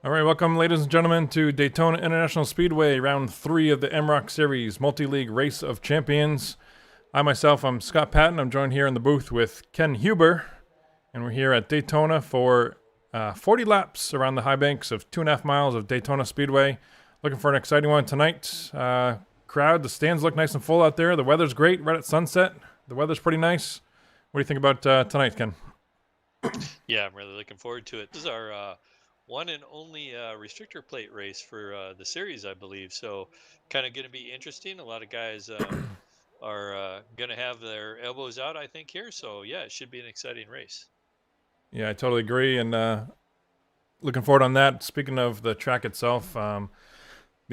All right, welcome, ladies and gentlemen, to Daytona International Speedway, round 3 of the MROC Series Multi-League Race of Champions. I'm Scott Patton. I'm joined here in the booth with Ken Huber, and we're here at Daytona for 40 laps around the high banks of 2.5 miles of Daytona Speedway. Looking for an exciting one tonight. The stands look nice and full out there. The weather's great right at sunset. The weather's pretty nice. What do you think about tonight, Ken? Yeah, I'm really looking forward to it. This is our one and only restrictor plate race for the series, I believe. So, kind of going to be interesting. A lot of guys are going to have their elbows out, I think, here. So, yeah, it should be an exciting race. Yeah, I totally agree, and looking forward on that. Speaking of the track itself, the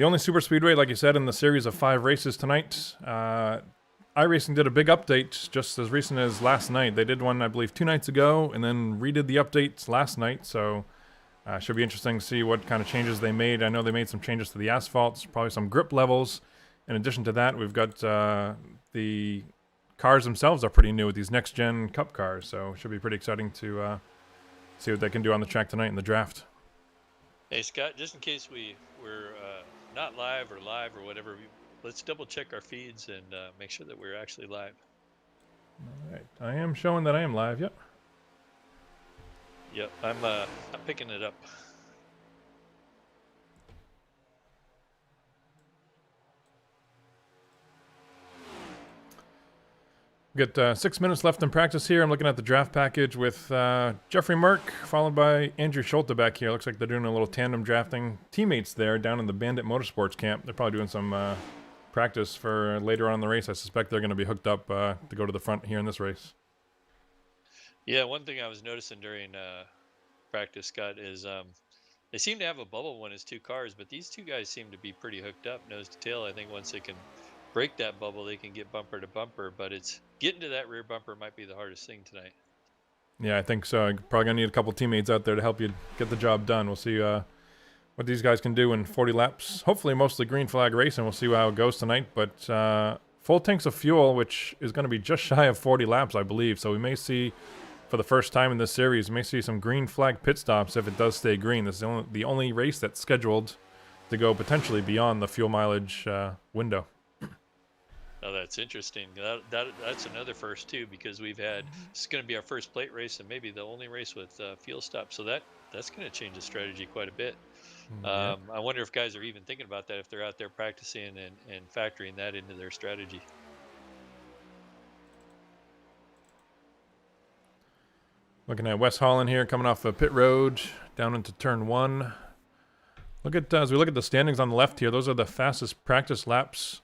only super speedway, like you said, in the series of 5 races tonight. iRacing did a big update just as recent as last night. They did one, I believe, 2 nights ago, and then redid the updates last night. So should be interesting to see what kind of changes they made. I know they made some changes to the asphalts, probably some grip levels. In addition to that, we've got the cars themselves are pretty new with these next-gen Cup cars. So it should be pretty exciting to see what they can do on the track tonight in the draft. Hey, Scott, just in case we're not live or whatever, let's double check our feeds and make sure that we're actually live. All right, I am showing that I am live. Yep. Yep, I'm picking it up. We've got 6 minutes left in practice here. I'm looking at the draft package with Jeffrey Merck, followed by Andrew Schulte back here. Looks like they're doing a little tandem drafting. Teammates there down in the Bandit Motorsports camp. They're probably doing some practice for later on in the race. I suspect they're going to be hooked up to go to the front here in this race. Yeah, one thing I was noticing during practice, Scott, is they seem to have a bubble when it's 2 cars, but these 2 guys seem to be pretty hooked up nose to tail. I think once they can break that bubble, they can get bumper to bumper, but it's getting to that rear bumper might be the hardest thing tonight. Yeah, I think so. You're probably going to need a couple teammates out there to help you get the job done. We'll see what these guys can do in 40 laps. Hopefully mostly green flag racing. We'll see how it goes tonight, but full tanks of fuel, which is going to be just shy of 40 laps, I believe. So we may see, for the first time in this series, we may see some green flag pit stops if it does stay green. This is the only race that's scheduled to go potentially beyond the fuel mileage window. Oh, that's interesting. That's another first too, because it's going to be our first plate race and maybe the only race with fuel stop. So that's going to change the strategy quite a bit. Yeah. I wonder if guys are even thinking about that, if they're out there practicing and factoring that into their strategy. Looking at Wes Holland here coming off the pit road down into turn 1. As we look at the standings on the left here, those are the fastest practice laps.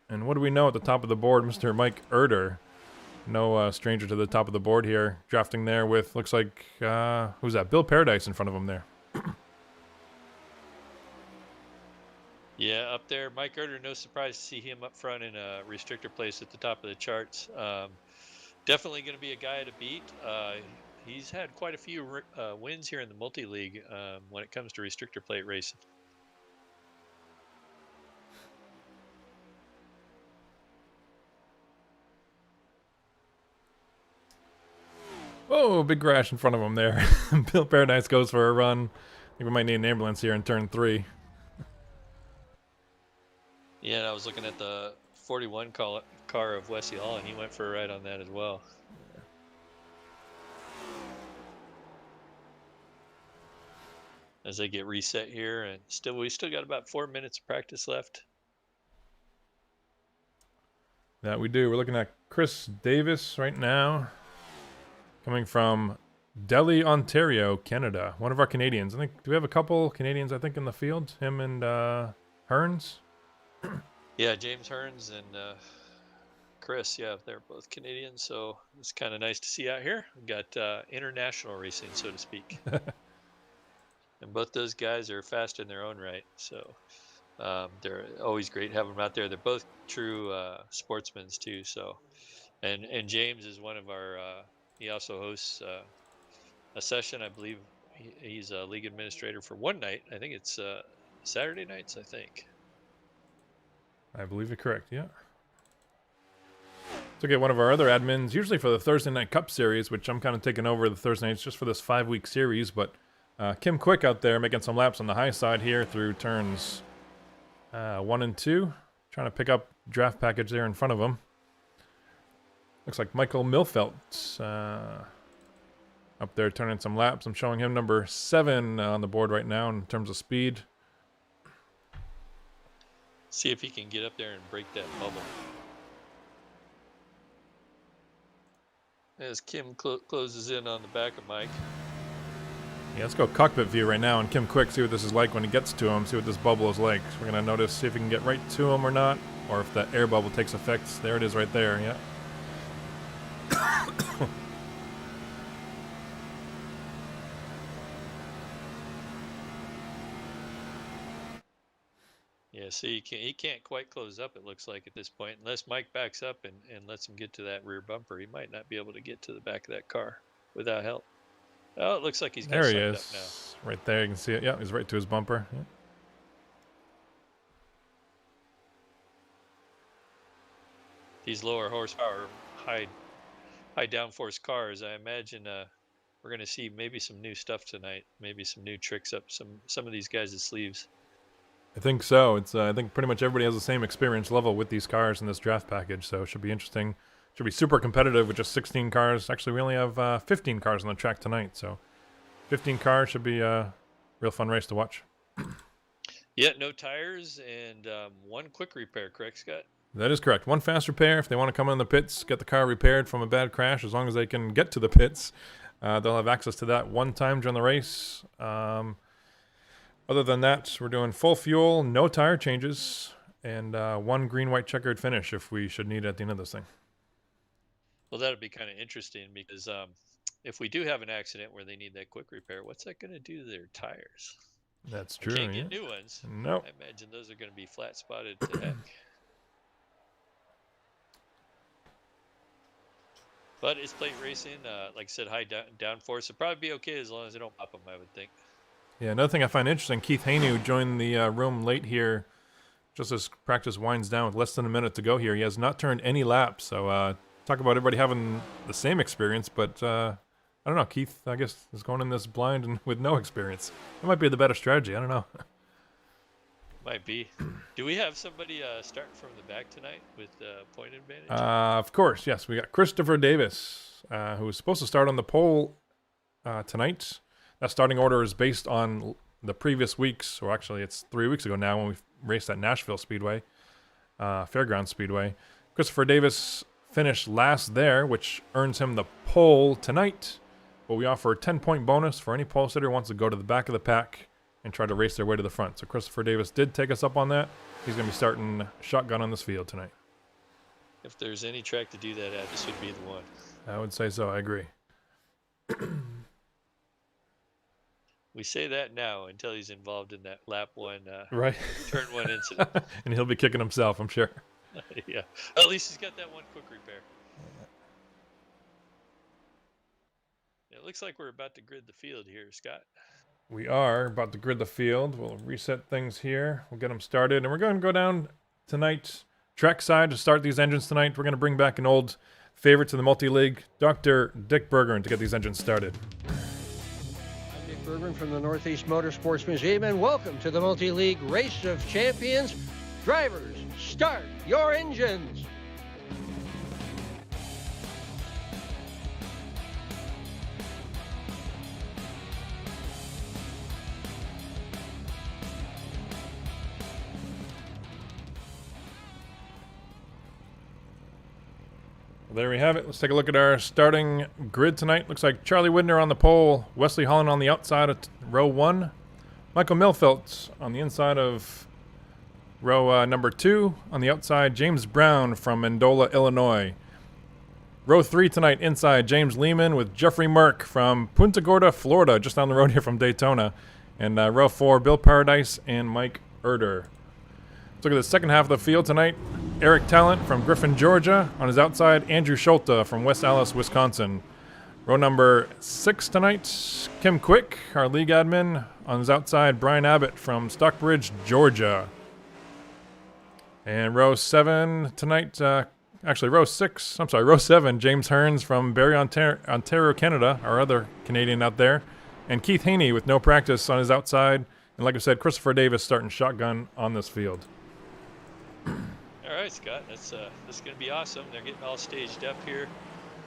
And what do we know at the top of the board? Mr. Mike Erder, no stranger to the top of the board here, drafting there with, looks like, who's that? Bill Paradise in front of him there. Yeah, up there, Mike Erder, no surprise to see him up front in a restrictor place at the top of the charts. Definitely going to be a guy to beat. He's had quite a few wins here in the multi-league when it comes to restrictor plate racing. Oh, big crash in front of him there. Bill Paradise goes for a run. I think we might need an ambulance here in turn 3. Yeah, and I was looking at the 41 car of Wesley Hall, and he went for a ride on that as well. As they get reset here, and we still got about 4 minutes of practice left. That we do. We're looking at Chris Davis right now, coming from Delhi, Ontario, Canada. One of our Canadians. Do we have a couple Canadians, I think, in the field? Him and Hearns? Yeah, James Hearns and Chris. Yeah, they're both Canadians, so it's kind of nice to see out here. We've got international racing, so to speak. And both those guys are fast in their own right, so they're always great having them out there. They're both true sportsmen too. So, and James is one of our. He also hosts a session. I believe he's a league administrator for one night. I think it's Saturday nights. I think. I believe you're correct. Yeah. To get one of our other admins, usually for the Thursday Night Cup Series, which I'm kind of taking over the Thursday nights just for this 5-week series, but Kim Quick out there making some laps on the high side here through turns 1 and 2. Trying to pick up draft package there in front of him. Looks like Michael Milfelt up there turning some laps. I'm showing him number 7 on the board right now in terms of speed. See if he can get up there and break that bubble. As Kim closes in on the back of Mike. Yeah, let's go cockpit view right now and Kim Quick, see what this is like when he gets to him, see what this bubble is like. So we're going to notice, see if we can get right to him or not, or if that air bubble takes effect. There it is right there, yeah. Yeah, see, he can't quite close up, it looks like, at this point. Unless Mike backs up and lets him get to that rear bumper, he might not be able to get to the back of that car without help. Oh, it looks like he's got there he sucked is. up now. Right there, you can see it. Yeah, he's right to his bumper. Yeah. These lower horsepower, high downforce cars, I imagine we're going to see maybe some new stuff tonight. Maybe some new tricks up some of these guys' sleeves. I think so. It's I think pretty much everybody has the same experience level with these cars in this draft package, so it should be interesting. Should be super competitive with just 16 cars. Actually, we only have 15 cars on the track tonight, so 15 cars should be a real fun race to watch. Yeah, no tires and 1 quick repair, correct, Scott? That is correct. 1 fast repair. If they want to come in the pits, get the car repaired from a bad crash, as long as they can get to the pits, they'll have access to that one time during the race. Other than that, we're doing full fuel, no tire changes, and 1 green-white checkered finish if we should need it at the end of this thing. Well, that'd be kind of interesting because if we do have an accident where they need that quick repair, what's that going to do to their tires? That's true. Can't get new ones. Nope. I imagine those are going to be flat spotted to heck. But it's plate racing. Like I said, high downforce. It'll probably be okay as long as they don't pop them, I would think. Yeah, another thing I find interesting, Keith Haney, who joined the room late here, just as practice winds down with less than a minute to go here. He has not turned any laps, so talk about everybody having the same experience, but I don't know. Keith, I guess, is going in this blind and with no experience. That might be the better strategy. I don't know. Might be. Do we have somebody starting from the back tonight with point advantage? Of course, yes. We got Christopher Davis, who was supposed to start on the pole tonight. That starting order is based on the previous weeks, or actually it's 3 weeks ago now when we raced at Nashville Speedway, Fairgrounds Speedway. Christopher Davis finished last there, which earns him the pole tonight. But we offer a 10-point bonus for any pole sitter who wants to go to the back of the pack and try to race their way to the front. So Christopher Davis did take us up on that. He's going to be starting shotgun on this field tonight. If there's any track to do that at, this would be the one. I would say so. I agree. We say that now until he's involved in that lap 1, right. turn 1 incident. And he'll be kicking himself, I'm sure. Yeah. At least he's got that 1 quick repair. It looks like we're about to grid the field here, Scott. We are about to grid the field. We'll reset things here. We'll get them started. And we're going to go down tonight, track side, to start these engines tonight. We're going to bring back an old favorite to the multi-league, Dr. Dick Bergeron, to get these engines started. I'm Dick Bergeron from the Northeast Motorsports Museum, and welcome to the multi-league Race of Champions. Drivers, start your engines. Well, there we have it. Let's take a look at our starting grid tonight. Looks like Charlie Widner on the pole, Wesley Holland on the outside of row 1, Michael Milfelt on the inside of row number 2. On the outside, James Brown from Mendola, Illinois. Row 3 tonight, inside, James Lehman with Jeffrey Merck from Punta Gorda, Florida, just down the road here from Daytona. And row 4, Bill Paradise and Mike Erder. Let's look at the second half of the field tonight. Eric Talent from Griffin, Georgia. On his outside, Andrew Schulte from West Allis, Wisconsin. Row number 6 tonight, Kim Quick, our league admin. On his outside, Brian Abbott from Stockbridge, Georgia. And row 7 tonight, row 7, James Hearns from Barrie, Ontario, Canada, our other Canadian out there. And Keith Haney with no practice on his outside. And like I said, Christopher Davis starting shotgun on this field. All right, Scott, this is going to be awesome. They're getting all staged up here,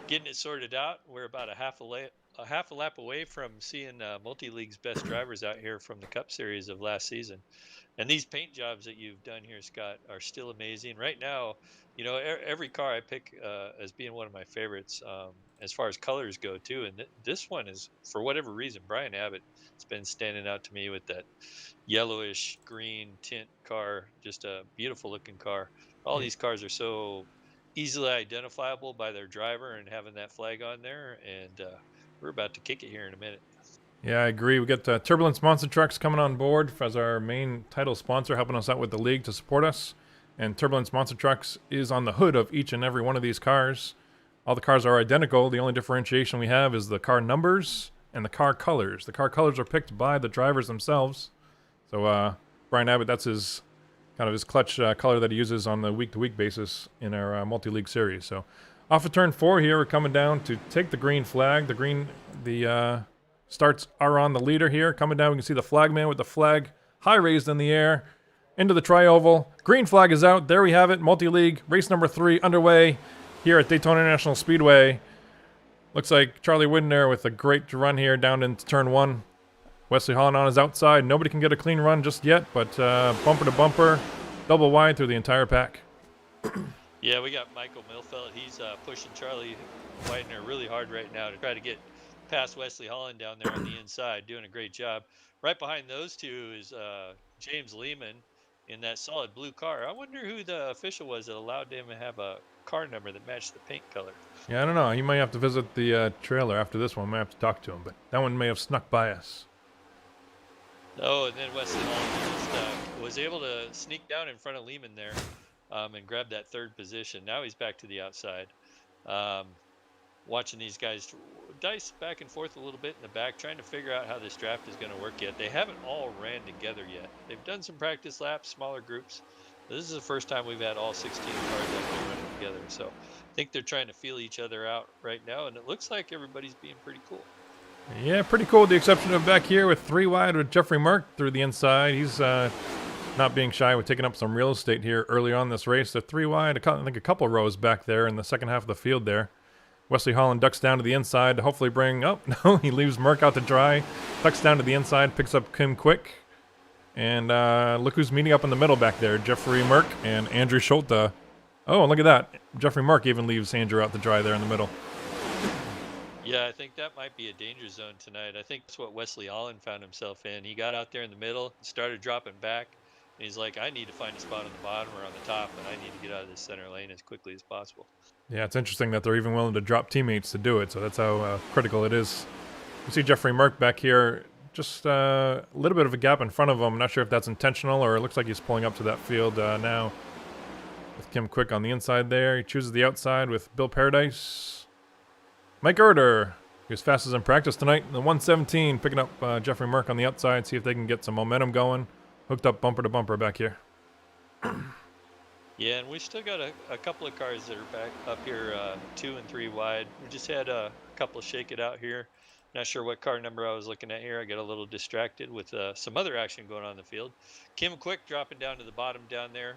getting it sorted out. We're about a half a lap away from seeing Multi-League's best drivers out here from the Cup Series of last season. And these paint jobs that you've done here, Scott, are still amazing. Right now, you know, every car I pick as being one of my favorites as far as colors go, too. And this one is, for whatever reason, Brian Abbott has been standing out to me with that yellowish green tint car. Just a beautiful looking car. All these cars are so easily identifiable by their driver and having that flag on there. And we're about to kick it here in a minute. Yeah, I agree. We got Turbulence Monster Trucks coming on board as our main title sponsor, helping us out with the league to support us. And Turbulence Monster Trucks is on the hood of each and every one of these cars. All the cars are identical. The only differentiation we have is the car numbers and the car colors. The car colors are picked by the drivers themselves. So Brian Abbott, that's his kind of his clutch color that he uses on the week-to-week basis in our multi-league series. So off of turn 4 here, we're coming down to take the green flag. The starts are on the leader here. Coming down, we can see the flagman with the flag high raised in the air. Into the tri-oval. Green flag is out. There we have it. Multi-league race number 3 underway here at Daytona International Speedway. Looks like Charlie Widner with a great run here down into turn 1. Wesley Holland on his outside. Nobody can get a clean run just yet, but bumper to bumper, double wide through the entire pack. Yeah, we got Michael Milfeld. He's pushing Charlie Widener really hard right now to try to get past Wesley Holland down there on the inside, doing a great job. Right behind those two is James Lehman in that solid blue car. I wonder who the official was that allowed him to have a car number that matched the paint color. Yeah, I don't know. You might have to visit the trailer after this one. Might have to talk to him, but that one may have snuck by us. Oh, and then Wesley Holland just was able to sneak down in front of Lehman there and grab that 3rd position. Now he's back to the outside. Watching these guys dice back and forth a little bit in the back, trying to figure out how this draft is going to work yet. They haven't all ran together yet. They've done some practice laps, smaller groups. This is the first time we've had all 16 cars actually running together. So I think they're trying to feel each other out right now, and it looks like everybody's being pretty cool. Yeah, pretty cool, with the exception of back here with 3 wide with Jeffrey Merck through the inside. He's not being shy with taking up some real estate here early on this race. They're 3 wide, I think a couple rows back there in the second half of the field there. Wesley Holland ducks down to the inside to hopefully bring... Oh, no, he leaves Merck out to dry. Ducks down to the inside, picks up Kim Quick. And look who's meeting up in the middle back there. Jeffrey Merck and Andrew Schulte. Oh, look at that. Jeffrey Merck even leaves Andrew out to dry there in the middle. Yeah, I think that might be a danger zone tonight. I think that's what Wesley Holland found himself in. He got out there in the middle, started dropping back, and he's like, I need to find a spot on the bottom or on the top, and I need to get out of this center lane as quickly as possible. Yeah, it's interesting that they're even willing to drop teammates to do it, so that's how critical it is. You see Jeffrey Merck back here, just a little bit of a gap in front of him. I'm not sure if that's intentional or it looks like he's pulling up to that field now. With Kim Quick on the inside there. He chooses the outside with Bill Paradise. Mike Erder, he was fastest in practice tonight. The 117 picking up Jeffrey Merck on the outside, see if they can get some momentum going. Hooked up bumper to bumper back here. Yeah, and we still got a couple of cars that are back up here, 2 and 3 wide. We just had a couple shake it out here. Not sure what car number I was looking at here. I got a little distracted with some other action going on in the field. Kim Quick dropping down to the bottom down there,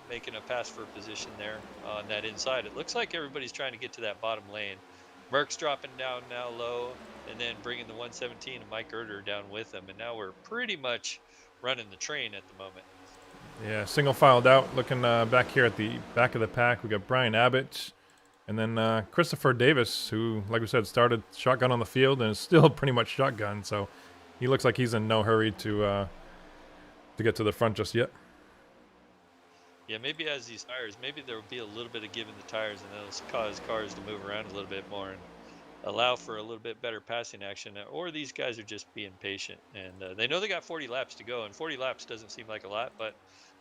making a pass for position there on that inside. It looks like everybody's trying to get to that bottom lane. Merck's dropping down now low, and then bringing the 117 and Mike Erder down with him. And now we're pretty much running the train at the moment. Yeah, single filed out. Looking back here at the back of the pack, we got Brian Abbott, and then Christopher Davis, who, like we said, started shotgun on the field and is still pretty much shotgun. So he looks like he's in no hurry to get to the front just yet. Yeah, maybe as these tires, maybe there will be a little bit of give in the tires, and that'll cause cars to move around a little bit more and allow for a little bit better passing action. Or these guys are just being patient, and they know they got 40 laps to go, and 40 laps doesn't seem like a lot, but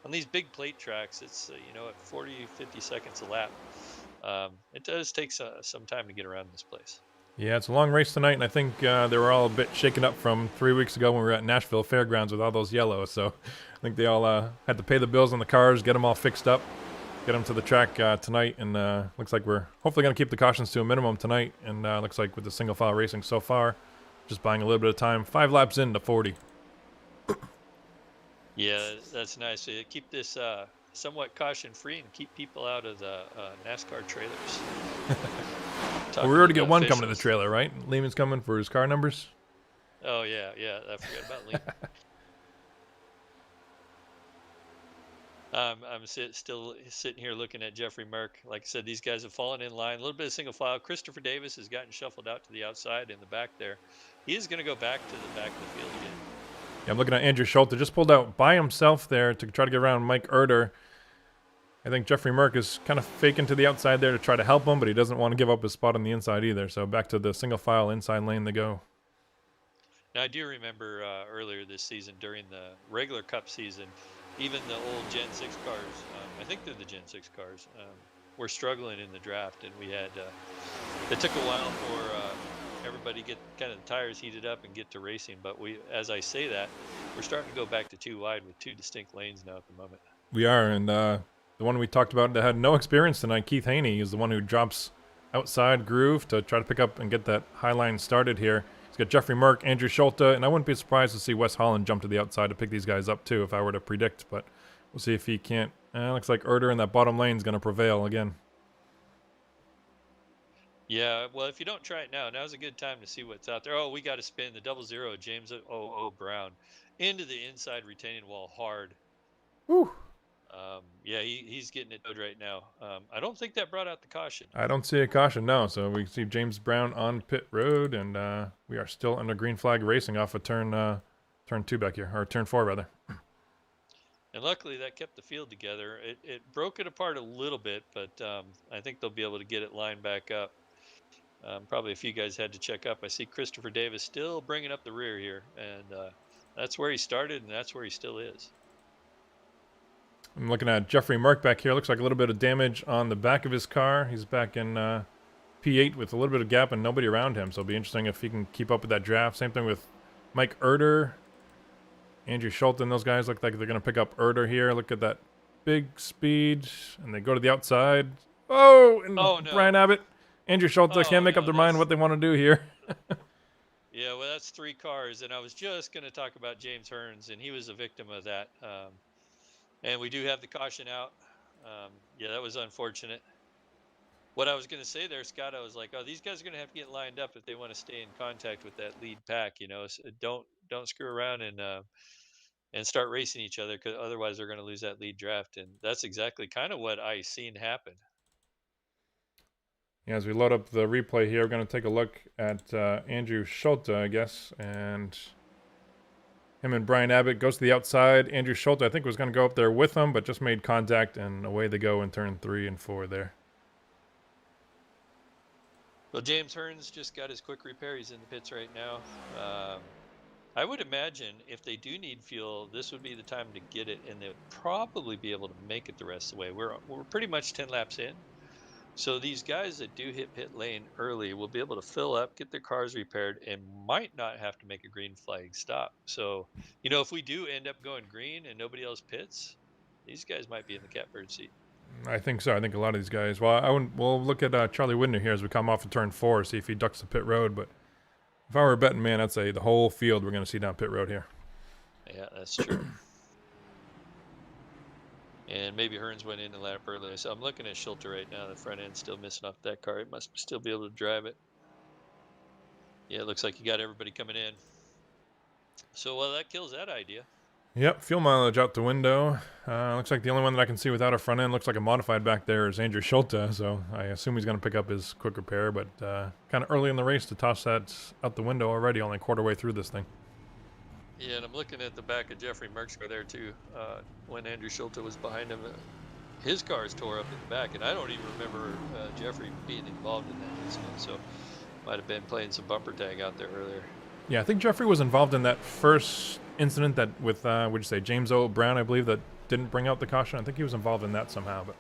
on these big plate tracks, it's, at 40, 50 seconds a lap, it does take some time to get around this place. Yeah, it's a long race tonight, and I think they were all a bit shaken up from 3 weeks ago when we were at Nashville Fairgrounds with all those yellows. So I think they all had to pay the bills on the cars, get them all fixed up, get them to the track tonight. And looks like we're hopefully going to keep the cautions to a minimum tonight. And looks like with the single file racing so far, just buying a little bit of time. 5 laps into 40. Yeah, that's nice. Keep this somewhat caution-free and keep people out of the NASCAR trailers. Well, we already got one coming to the officials. trailer, right? Lehman's coming for his car numbers. Oh, yeah. I forgot about Lee. I'm still sitting here looking at Jeffrey Merck. Like I said, these guys have fallen in line. A little bit of single file. Christopher Davis has gotten shuffled out to the outside in the back there. He is going to go back to the back of the field again. Yeah, I'm looking at Andrew Schulte. Just pulled out by himself there to try to get around Mike Erder. I think Jeffrey Merck is kind of faking to the outside there to try to help him, but he doesn't want to give up his spot on the inside either. So back to the single file inside lane they go. Now, I do remember earlier this season during the regular Cup season, even the old Gen 6 cars, I think they're the Gen 6 cars, were struggling in the draft. And we had, it took a while for everybody get kind of the tires heated up and get to racing. But as I say that, we're starting to go back to 2 wide with 2 distinct lanes now at the moment. We are, and the one we talked about that had no experience tonight, Keith Haney, is the one who drops outside groove to try to pick up and get that high line started here. He's got Jeffrey Merck, Andrew Schulte, and I wouldn't be surprised to see Wes Holland jump to the outside to pick these guys up too if I were to predict, but we'll see if he can't. Looks like Erder in that bottom lane is going to prevail again. Yeah, well, if you don't try it now, now's a good time to see what's out there. Oh, we got to spin the 00 James Brown into the inside retaining wall hard. Whew. Yeah, he's getting it right now. I don't think that brought out the caution. I don't see a caution, no. So we see James Brown on pit road, and we are still under green flag racing off of turn 2 back here, or turn 4 rather. And luckily that kept the field together. It broke it apart a little bit, but I think they'll be able to get it lined back up. Probably a few guys had to check up. I see Christopher Davis still bringing up the rear here, and that's where he started, and that's where he still is. I'm looking at Jeffrey Merck back here. Looks like a little bit of damage on the back of his car. He's back in P8 with a little bit of gap and nobody around him. So it'll be interesting if he can keep up with that draft. Same thing with Mike Erder. Andrew Schulte and those guys look like they're going to pick up Erder here. Look at that big speed. And they go to the outside. Oh, and Oh, no. Brian Abbott. Andrew Schulte can't make up their mind what they want to do here. Yeah, well, that's 3 cars. And I was just going to talk about James Hearns, and he was a victim of that. And we do have the caution out. Yeah, that was unfortunate. What I was going to say there, Scott, I was like, oh, these guys are going to have to get lined up if they want to stay in contact with that lead pack. You know, so don't screw around and start racing each other, because otherwise they're going to lose that lead draft. And that's exactly kind of what I seen happen. Yeah, as we load up the replay here, we're going to take a look at Andrew Schulte, I guess, and him and Brian Abbott goes to the outside. Andrew Schulte, I think, was going to go up there with him, but just made contact, and away they go in turn 3 and 4 there. Well, James Hearns just got his quick repair. He's in the pits right now. I would imagine if they do need fuel, this would be the time to get it, and they'll probably be able to make it the rest of the way. We're pretty much 10 laps in. So these guys that do hit pit lane early will be able to fill up, get their cars repaired, and might not have to make a green flag stop. So, you know, if we do end up going green and nobody else pits, these guys might be in the catbird seat. I think so. I think a lot of these guys. Well, we'll look at Charlie Widner here as we come off of turn 4, see if he ducks the pit road. But if I were a betting man, I'd say the whole field we're going to see down pit road here. Yeah, that's true. And maybe Hearns went in the lap early. So I'm looking at Schulte right now. The front end's still missing off that car. It must still be able to drive it. Yeah, it looks like you got everybody coming in. So, well, that kills that idea. Yep, fuel mileage out the window. Looks like the only one that I can see without a front end looks like a modified back there is Andrew Schulte. So I assume he's going to pick up his quick repair, but kind of early in the race to toss that out the window already, only a quarter way through this thing. Yeah, and I'm looking at the back of Jeffrey Merck's car there too. When Andrew Schulte was behind him, his car's tore up in the back, and I don't even remember Jeffrey being involved in that incident. So might have been playing some bumper tag out there earlier. Yeah, I think Jeffrey was involved in that first incident that with would you say James Brown, I believe, that didn't bring out the caution. I think he was involved in that somehow. But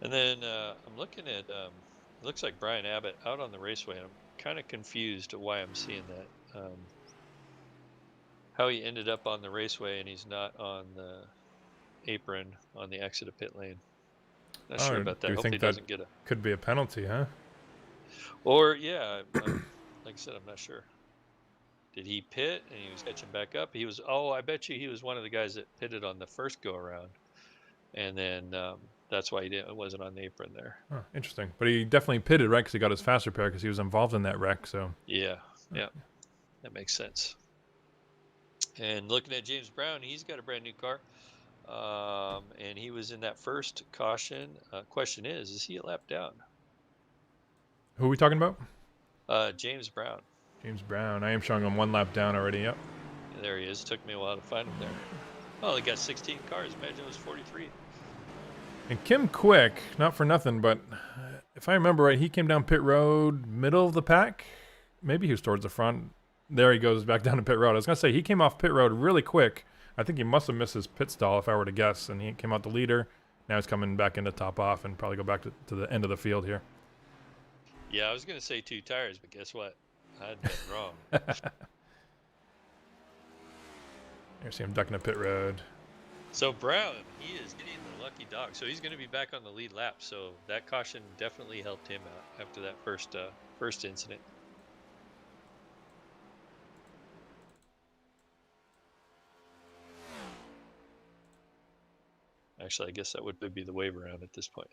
and then I'm looking at it looks like Brian Abbott out on the raceway, and I'm kind of confused why I'm seeing that. How he ended up on the raceway and he's not on the apron on the exit of pit lane. Not sure about that. Do you Hope think he that doesn't get a. could be a penalty, huh? Or yeah, like I said, I'm not sure. Did he pit and he was catching back up? He was. Oh, I bet you he was one of the guys that pitted on the first go around, and then that's why he didn't. Wasn't on the apron there. Oh, interesting. But he definitely pitted, right? Because he got his fast repair because he was involved in that wreck. So Yeah, yeah, that makes sense. And looking at James Brown, he's got a brand new car, and he was in that first caution. Question is he a lap down? who are we talking about? James Brown. James Brown. I am showing him 1 lap down already. Yep. There he is. It took me a while to find him there. Oh, they got 16 cars. Imagine it was 43. And Kim Quick, not for nothing, but if I remember right, he came down pit road, middle of the pack. Maybe he was towards the front. There he goes back down to pit road. I was going to say, he came off pit road really quick. I think he must have missed his pit stall if I were to guess, and he came out the leader. Now he's coming back into top off and probably go back to the end of the field here. Yeah, I was going to say 2 tires, but guess what? I'd been wrong. You see him ducking a pit road. So Brown, he is getting the lucky dog. So he's going to be back on the lead lap. So that caution definitely helped him out after that first incident. Actually, I guess that would be the wave around at this point.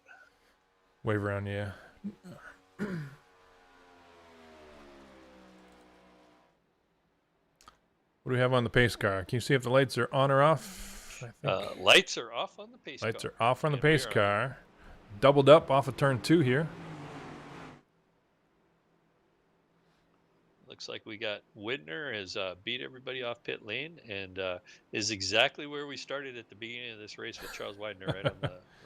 Wave around, yeah. What do we have on the pace car? Can you see if the lights are on or off? I think Lights are off on the pace lights car. are off on the And we pace are- car. Doubled up off of turn 2 here. Looks like we got Widner has beat everybody off pit lane and is exactly where we started at the beginning of this race with Charles Widener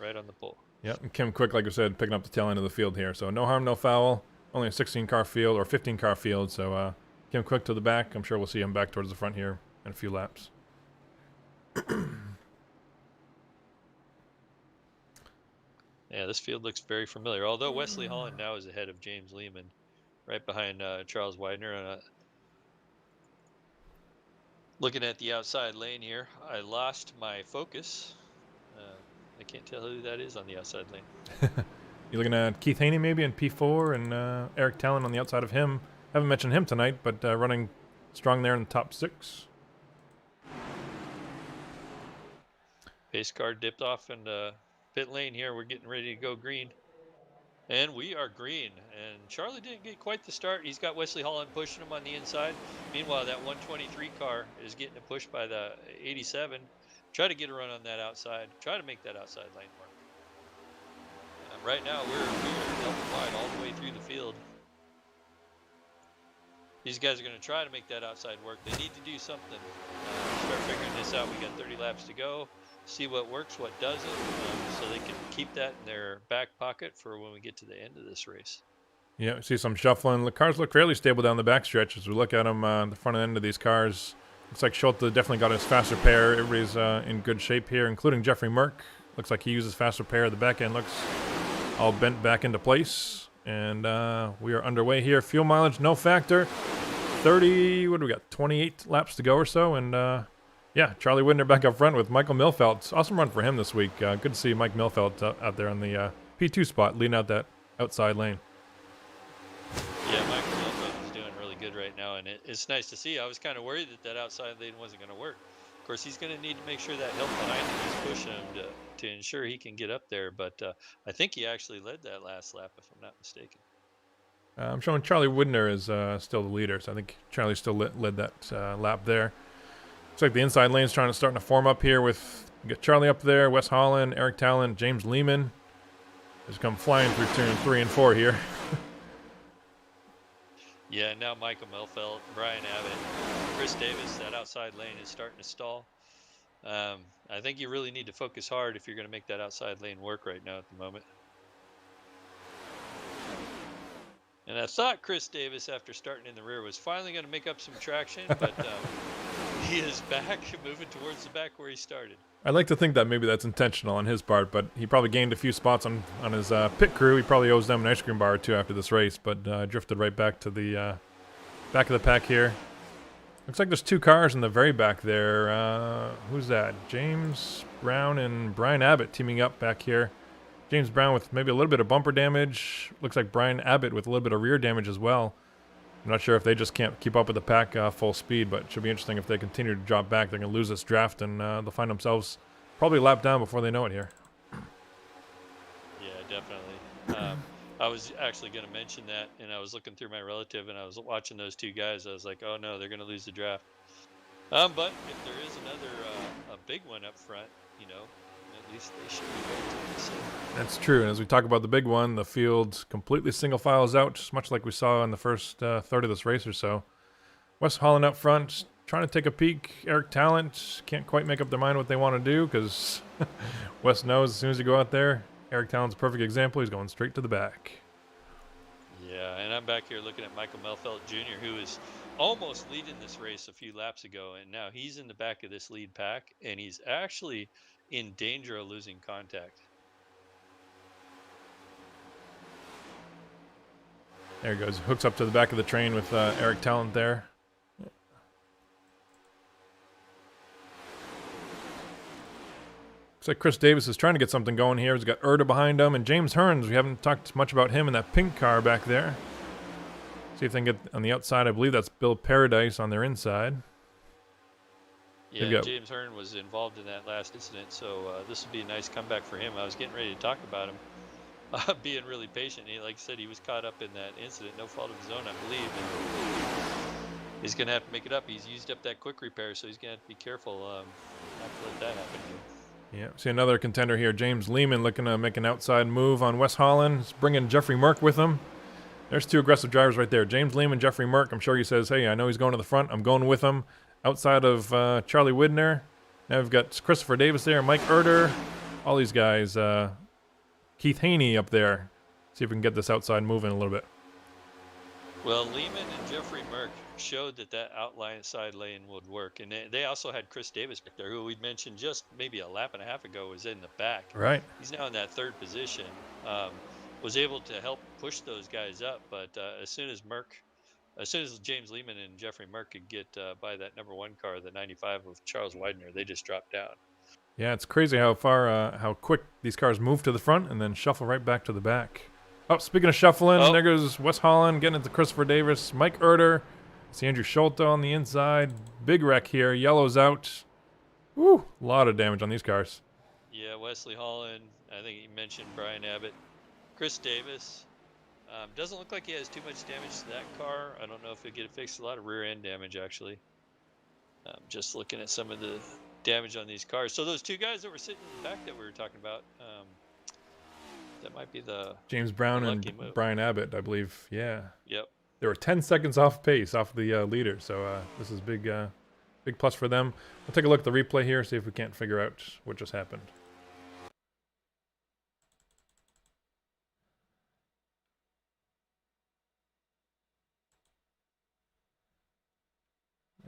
right on the pole. Yep, and Kim Quick, like I said, picking up the tail end of the field here. So no harm, no foul. Only a 16-car field or 15-car field. So Kim Quick to the back. I'm sure we'll see him back towards the front here in a few laps. Yeah, this field looks very familiar. Although Wesley Holland now is ahead of James Lehman, right behind Charles Widener. Looking at the outside lane here, I lost my focus. I can't tell who that is on the outside lane. You're looking at Keith Haney maybe in P4 and Eric Talon on the outside of him. Haven't mentioned him tonight, but running strong there in the top 6. Pace car dipped off in pit lane here. We're getting ready to go green. And we are green. And Charlie didn't get quite the start. He's got Wesley Holland pushing him on the inside. Meanwhile, that 123 car is getting pushed by the 87. Try to get a run on that outside. Try to make that outside lane work. Right now, we're double wide all the way through the field. These guys are going to try to make that outside work. They need to do something. Start figuring this out. We got 30 laps to go. See what works, what doesn't, so they can keep that in their back pocket for when we get to the end of this race. Yeah, see some shuffling. The cars look fairly stable down the backstretch as we look at them. The front end of these cars. Looks like Schulte definitely got his fast repair. Everybody's in good shape here, including Jeffrey Merck. Looks like he uses fast repair. The back end looks all bent back into place. And we are underway here. Fuel mileage, no factor. 30, what do we got? 28 laps to go or so. And yeah, Charlie Widner back up front with Michael Milfelt. Awesome run for him this week. Good to see Mike Milfelt out there on the P2 spot, leading out that outside lane. Yeah, Michael Milfeld is doing really good right now, and it's nice to see. I was kind of worried that outside lane wasn't going to work. Of course, he's going to need to make sure that help behind him is pushing him to ensure he can get up there. But I think he actually led that last lap, if I'm not mistaken. I'm showing Charlie Widner is still the leader, so I think Charlie still led that lap there. Looks like the inside lane's starting to form up here with you got Charlie up there, Wes Holland, Eric Talon, James Lehman. Just come flying through turn 3 and 4 here. Yeah, now Michael Milfeld, Brian Abbott, Chris Davis, that outside lane is starting to stall. I think you really need to focus hard if you're going to make that outside lane work right now at the moment. And I thought Chris Davis, after starting in the rear, was finally going to make up some traction, but he is back, moving towards the back where he started. I'd like to think that maybe that's intentional on his part, but he probably gained a few spots on his pit crew. He probably owes them an ice cream bar or two after this race, but drifted right back to the back of the pack here. Looks like there's 2 cars in the very back there. Who's that? James Brown and Brian Abbott teaming up back here. James Brown with maybe a little bit of bumper damage. Looks like Brian Abbott with a little bit of rear damage as well. I'm not sure if they just can't keep up with the pack full speed, but it should be interesting if they continue to drop back. They're going to lose this draft, and they'll find themselves probably a lap down before they know it here. Yeah, definitely. I was actually going to mention that, and I was looking through my relative, and I was watching those two guys. I was like, oh, no, they're going to lose the draft. But if there is another a big one up front, you know, at least they should be relatively safe. That's true. And as we talk about the big one, the field completely single files out, much like we saw in the first third of this race or so. Wes Holland up front, trying to take a peek. Eric Talent can't quite make up their mind what they want to do because Wes knows as soon as you go out there, Eric Talent's a perfect example. He's going straight to the back. Yeah, and I'm back here looking at Michael Melfelt Jr., who is almost leading this race a few laps ago, and now he's in the back of this lead pack, and he's actually in danger of losing contact. There he goes. Hooks up to the back of the train with Eric Talent there. Looks like Chris Davis is trying to get something going here. He's got Erda behind him, and James Hearns. We haven't talked much about him in that pink car back there. See if they can get on the outside. I believe that's Bill Paradise on their inside. Yeah, James Hearn was involved in that last incident, so this would be a nice comeback for him. I was getting ready to talk about him being really patient. Like I said, he was caught up in that incident, no fault of his own, I believe. And he's going to have to make it up. He's used up that quick repair, so he's going to have to be careful not to let that happen again. Yeah, see another contender here. James Lehman looking to make an outside move on Wes Holland. He's bringing Jeffrey Merck with him. There's two aggressive drivers right there. James Lehman, Jeffrey Merck. I'm sure he says, hey, I know he's going to the front. I'm going with him. Outside of Charlie Widner. Now we've got Christopher Davis there, Mike Erder, all these guys. Keith Haney up there. See if we can get this outside moving a little bit. Well, Lehman and Jeffrey Merck showed that outline side lane would work. And they also had Chris Davis back there, who we'd mentioned just maybe a lap and a half ago was in the back. Right. He's now in that third position. Was able to help push those guys up. But as soon as James Lehman and Jeffrey Merck could get by that number one car, the 95 of Charles Widener, they just dropped down. Yeah, it's crazy how quick these cars move to the front and then shuffle right back to the back. Oh, speaking of shuffling, there goes Wes Holland getting into Christopher Davis, Mike Erder. See Andrew Schulte on the inside. Big wreck here. Yellow's out. Woo, a lot of damage on these cars. Yeah, Wesley Holland. I think he mentioned Brian Abbott. Chris Davis. Doesn't look like he has too much damage to that car. I don't know if he'll get it fixed. A lot of rear end damage, actually. Just looking at some of the damage on these cars. So those two guys that were sitting in the back that we were talking about, that might be the James Brown and Brian Abbott, I believe. Yeah. Yep. They were 10 seconds off pace, off the leader. So this is big plus for them. We'll take a look at the replay here, see if we can't figure out what just happened.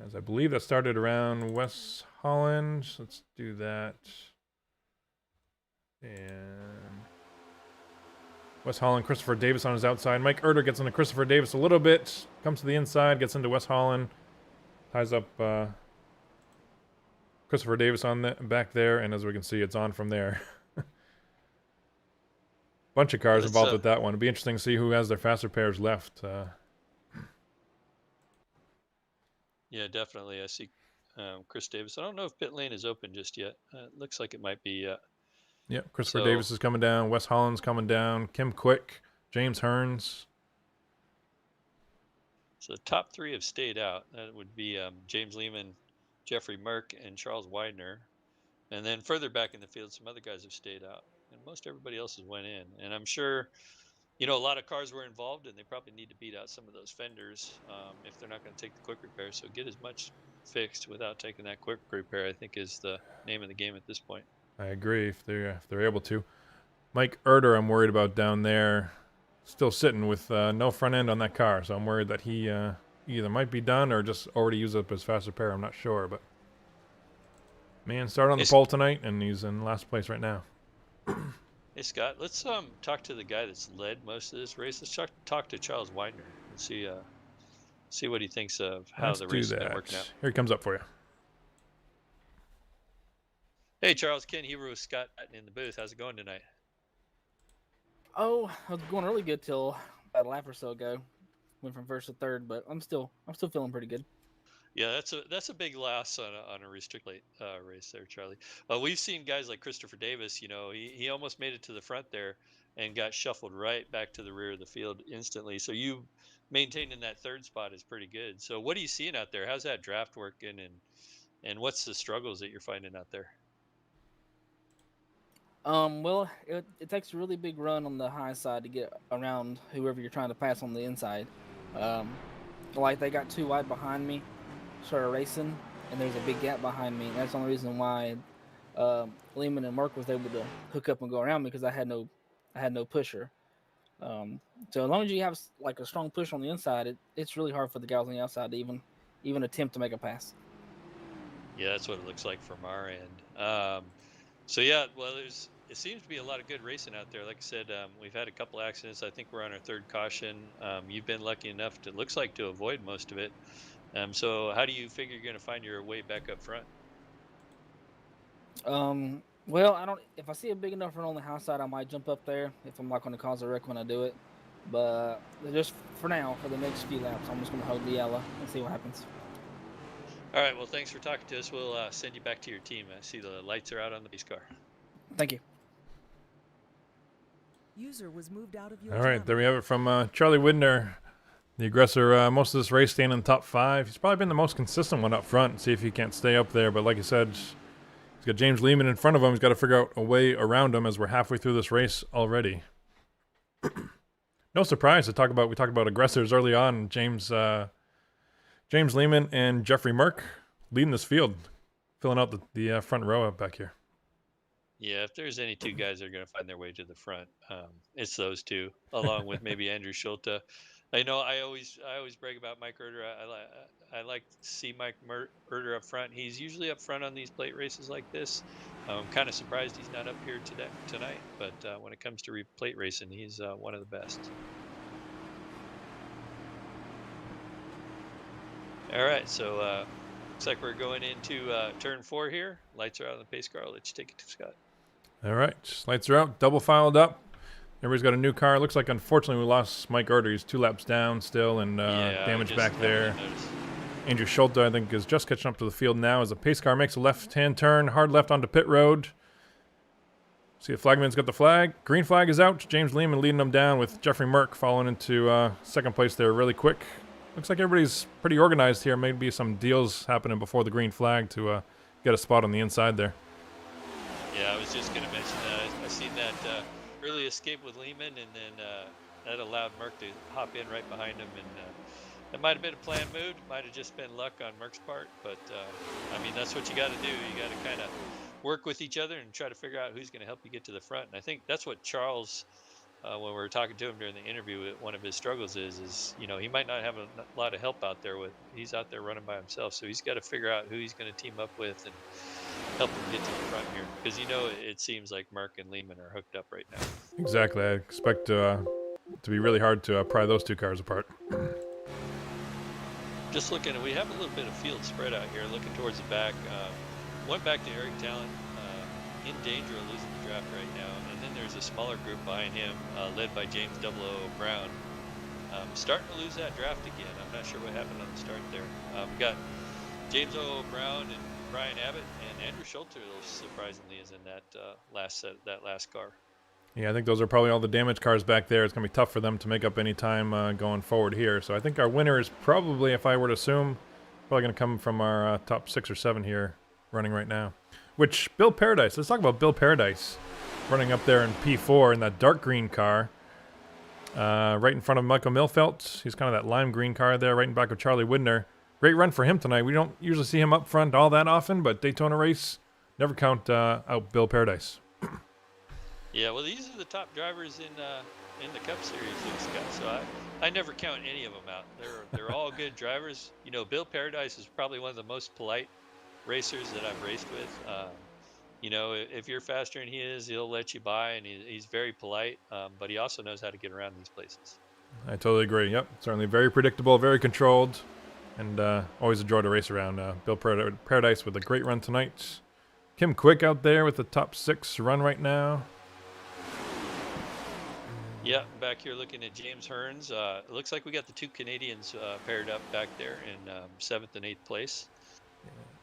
As I believe that started around Wes Holland. Let's do that. And Wes Holland, Christopher Davis on his outside. Mike Erder gets into Christopher Davis a little bit. Comes to the inside, gets into Wes Holland. Ties up Christopher Davis on the back there. And as we can see, it's on from there. Bunch of cars involved with that one. It'll be interesting to see who has their faster pairs left. Yeah, definitely. I see Chris Davis. I don't know if pit lane is open just yet. It looks like it might be. Yeah, Christopher Davis is coming down. Wes Holland's coming down. Kim Quick, James Hearns. So the top three have stayed out. That would be James Lehman, Jeffrey Merck, and Charles Widener. And then further back in the field, some other guys have stayed out. And most everybody else has went in. And I'm sure, a lot of cars were involved, and they probably need to beat out some of those fenders if they're not going to take the quick repair. So get as much fixed without taking that quick repair, I think, is the name of the game at this point. I agree if they're able to. Mike Erder, I'm worried about down there, still sitting with no front end on that car. So I'm worried that he either might be done or just already used up his fast repair. I'm not sure, but man, started on the pole tonight, and he's in last place right now. Hey Scott, let's talk to the guy that's led most of this race. Let's talk to Charles Widener and see what he thinks of how the race is working out. Here he comes up for you. Hey Charles, Ken Hebrew with Scott in the booth. How's it going tonight? Oh, I was going really good till about a lap or so ago. Went from first to third, but I'm still feeling pretty good. Yeah, that's a big loss on a restrict late race there, Charlie. We've seen guys like Christopher Davis. He almost made it to the front there and got shuffled right back to the rear of the field instantly. So you maintaining that third spot is pretty good. So what are you seeing out there? How's that draft working, and what's the struggles that you're finding out there? Well, it takes a really big run on the high side to get around whoever you're trying to pass on the inside. Um, like they got too wide behind me, started racing, and there's a big gap behind me. And that's the only reason why Lehman and Mark was able to hook up and go around me because I had no pusher. So as long as you have like a strong push on the inside, it's really hard for the guys on the outside to even attempt to make a pass. Yeah, that's what it looks like from our end. So yeah, well, it seems to be a lot of good racing out there. Like I said, we've had a couple accidents. I think we're on our third caution. You've been lucky enough to looks like to avoid most of it. So how do you figure you're going to find your way back up front? Well, I don't. If I see a big enough run on the house side, I might jump up there if I'm not going to cause a wreck when I do it. But just for now, for the next few laps, I'm just going to hold the yellow and see what happens. All right. Well, thanks for talking to us. We'll send you back to your team. I see the lights are out on the base car. Thank you. User was moved out of your All right, channel. there we have it from Charlie Widner, the aggressor. Most of this race staying in the top 5. He's probably been the most consistent one up front. See if he can't stay up there. But like I said, he's got James Lehman in front of him. He's got to figure out a way around him as we're halfway through this race already. No surprise we talked about aggressors early on. James Lehman and Jeffrey Merck leading this field, filling out the front row up back here. Yeah, if there's any two guys that are going to find their way to the front, it's those two, along with maybe Andrew Schulte. I know I always brag about Mike Erder. I like to see Mike Erder up front. He's usually up front on these plate races like this. I'm kind of surprised he's not up here tonight. But when it comes to plate racing, he's one of the best. All right, so looks like we're going into turn 4 here. Lights are out on the pace car. I'll let you take it to Scott. All right, lights are out, double filed up. Everybody's got a new car. Looks like, unfortunately, we lost Mike Erder. He's 2 laps down still, and damage back there. Andrew Schulte, I think, is just catching up to the field now as the pace car makes a left-hand turn, hard left onto pit road. See, the flagman's got the flag. Green flag is out. James Lehman leading them down with Jeffrey Merck falling into second place there really quick. Looks like everybody's pretty organized here. Maybe some deals happening before the green flag to get a spot on the inside there. Yeah, I was just going to mention that. I seen that early escape with Lehman, and then that allowed Merck to hop in right behind him. And that might have been a planned move. Might have just been luck on Merck's part. But, I mean, that's what you got to do. You got to kind of work with each other and try to figure out who's going to help you get to the front. And I think that's what Charles, when we were talking to him during the interview, one of his struggles is he might not have a lot of help out there. He's out there running by himself. So he's got to figure out who he's going to team up with and help him get to the front here, because it seems like Merck and Lehman are hooked up right now. Exactly. I expect to be really hard to pry those two cars apart. Just looking, we have a little bit of field spread out here. Looking towards the back, went back to Eric Talent, in danger of losing the draft right now, and then there's a smaller group behind him, led by James 00 Brown, starting to lose that draft again. I'm not sure what happened on the start there. We got James 00 Brown and Brian Abbott, and Andrew Schulte, surprisingly, is in that last car. Yeah, I think those are probably all the damaged cars back there. It's going to be tough for them to make up any time going forward here. So I think our winner is probably, if I were to assume, probably going to come from our top 6 or 7 here running right now. Which, Bill Paradise, let's talk about Bill Paradise running up there in P4 in that dark green car. Right in front of Michael Milfelt. He's kind of that lime green car there, right in back of Charlie Widner. Great run for him tonight. We don't usually see him up front all that often, but Daytona race, never count out Bill Paradise. Yeah, well, these are the top drivers in the Cup Series, Scott. So I never count any of them out. They're all good drivers. Bill Paradise is probably one of the most polite racers that I've raced with. If you're faster than he is, he'll let you by, and he's very polite. But he also knows how to get around these places. I totally agree. Yep, certainly very predictable, very controlled, and always a joy to race around. Bill Paradise with a great run tonight. Kim Quick out there with the top 6 run right now. Yeah, back here looking at James Hearns. It looks like we got the two Canadians paired up back there in 7th and 8th place.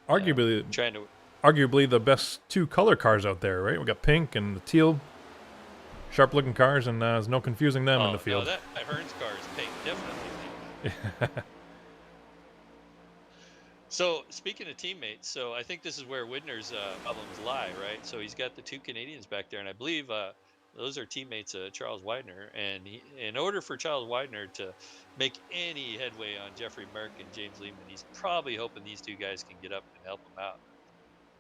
Arguably, Trying to. arguably the best two color cars out there, right? We got pink and the teal, sharp-looking cars, and there's no confusing them in the field. No, that Hearns car is pink, definitely pink. So speaking of teammates, so I think this is where Widner's problems lie, right? So he's got the two Canadians back there, and I believe those are teammates of Charles Widener. And in order for Charles Widener to make any headway on Jeffrey Merck and James Lehman, he's probably hoping these two guys can get up and help him out.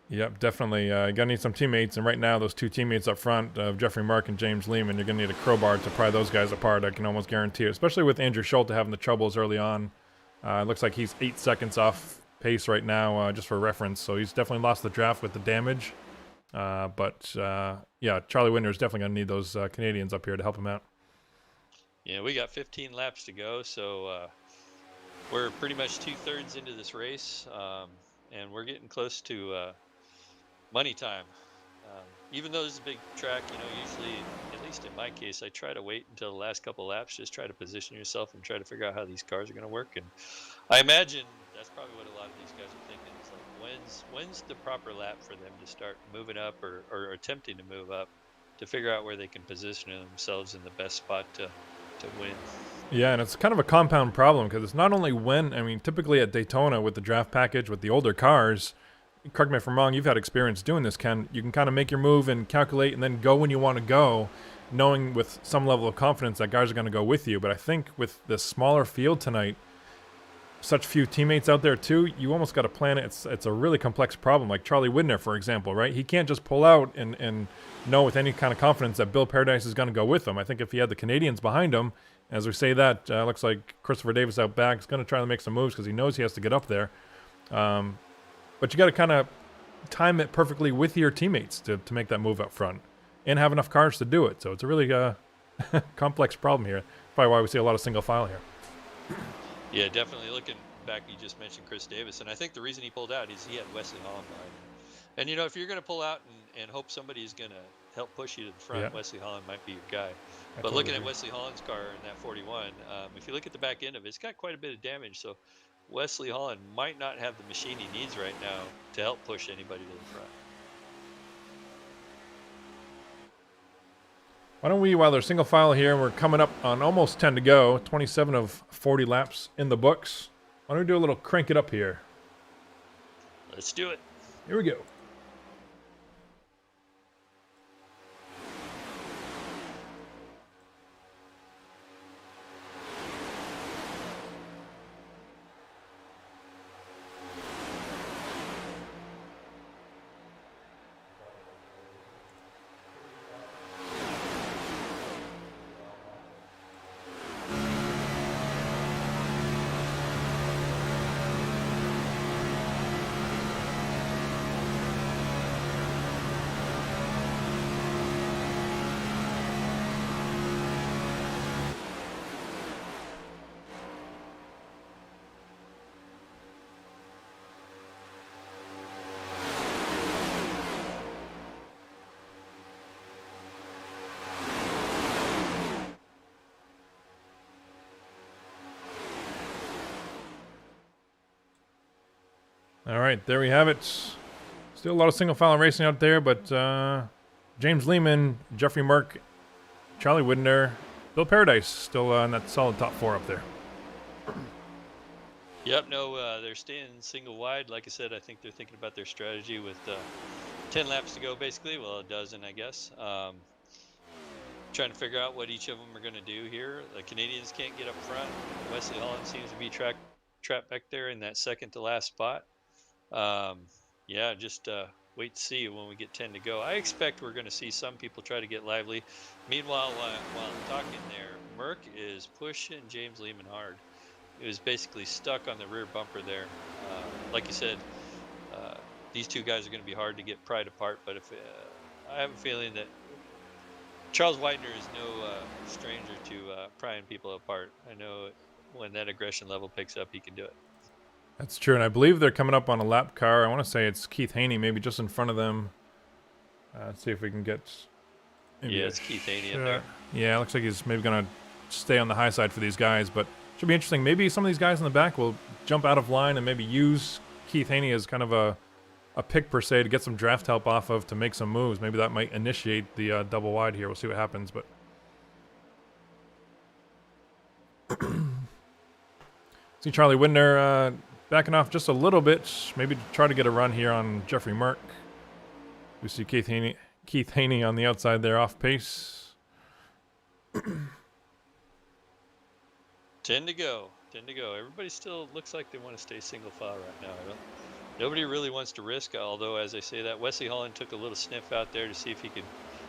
Yep, definitely. You're going to need some teammates, and right now those two teammates up front of Jeffrey Mark and James Lehman, you're going to need a crowbar to pry those guys apart, I can almost guarantee it, especially with Andrew Schulte having the troubles early on. It looks like he's 8 seconds off pace right now, just for reference, so he's definitely lost the draft with the damage. Yeah, Charlie Winder is definitely going to need those Canadians up here to help him out. Yeah, we got 15 laps to go, so we're pretty much 2/3 into this race, and we're getting close to money time. Even though this is a big track, usually, at least in my case, I try to wait until the last couple laps, just try to position yourself and try to figure out how these cars are going to work. And I imagine that's probably what a lot of these guys are thinking. It's like, when's the proper lap for them to start moving up or attempting to move up to figure out where they can position themselves in the best spot to win. Yeah, and it's kind of a compound problem because it's not only typically at Daytona with the draft package with the older cars, correct me if I'm wrong, you've had experience doing this, Ken. You can kind of make your move and calculate and then go when you want to go, knowing with some level of confidence that guys are going to go with you. But I think with the smaller field tonight, such few teammates out there too, you almost got to plan it. It's a really complex problem. Like Charlie Widner, for example, right? He can't just pull out and know with any kind of confidence that Bill Paradise is going to go with him. I think if he had the Canadians behind him, as we say that, looks like Christopher Davis out back is going to try to make some moves because he knows he has to get up there. But you got to kind of time it perfectly with your teammates to make that move up front and have enough cars to do it. So it's a really complex problem here. Probably why we see a lot of single file here. Yeah, definitely. Looking back, you just mentioned Chris Davis, and I think the reason he pulled out is he had Wesley Holland behind him. And if you're going to pull out and hope somebody's going to help push you to the front, Yeah. Wesley Holland might be your guy. But looking at Wesley Holland's car in that 41, if you look at the back end of it, it's got quite a bit of damage. So Wesley Holland might not have the machine he needs right now to help push anybody to the front. Why don't we, while they're single file here, and we're coming up on almost 10 to go, 27 of 40 laps in the books. Why don't we do a little crank it up here? Let's do it. Here we go. All right, there we have it. Still a lot of single file racing out there, but James Lehman, Jeffrey Merck, Charlie Widner, Bill Paradise still in that solid top 4 up there. Yep, no, they're staying single wide. Like I said, I think they're thinking about their strategy with 10 laps to go, basically. Well, a dozen, I guess. Trying to figure out what each of them are going to do here. The Canadians can't get up front. Wesley Holland seems to be trapped back there in that second to last spot. Yeah, just wait to see when we get 10 to go. I expect we're going to see some people try to get lively. Meanwhile, while I'm talking there, Merck is pushing James Lehman hard. He was basically stuck on the rear bumper there. Like you said, these two guys are going to be hard to get pried apart, but if I have a feeling that Charles Widener is no stranger to prying people apart. I know when that aggression level picks up, he can do it. That's true, and I believe they're coming up on a lap car. I want to say it's Keith Haney, maybe just in front of them. Let's see if we can get Maybe Yeah, a it's Keith Haney in shot. there. Yeah, it looks like he's maybe going to stay on the high side for these guys, but should be interesting. Maybe some of these guys in the back will jump out of line and maybe use Keith Haney as kind of a pick per se to get some draft help off of to make some moves. Maybe that might initiate the double wide here. We'll see what happens, but see Charlie Widner backing off just a little bit, maybe to try to get a run here on Jeffrey Merck. We see Keith Haney on the outside there, off pace. 10 to go. Everybody still looks like they want to stay single file right now. Nobody really wants to risk, although as I say that, Wesley Holland took a little sniff out there to see if he could.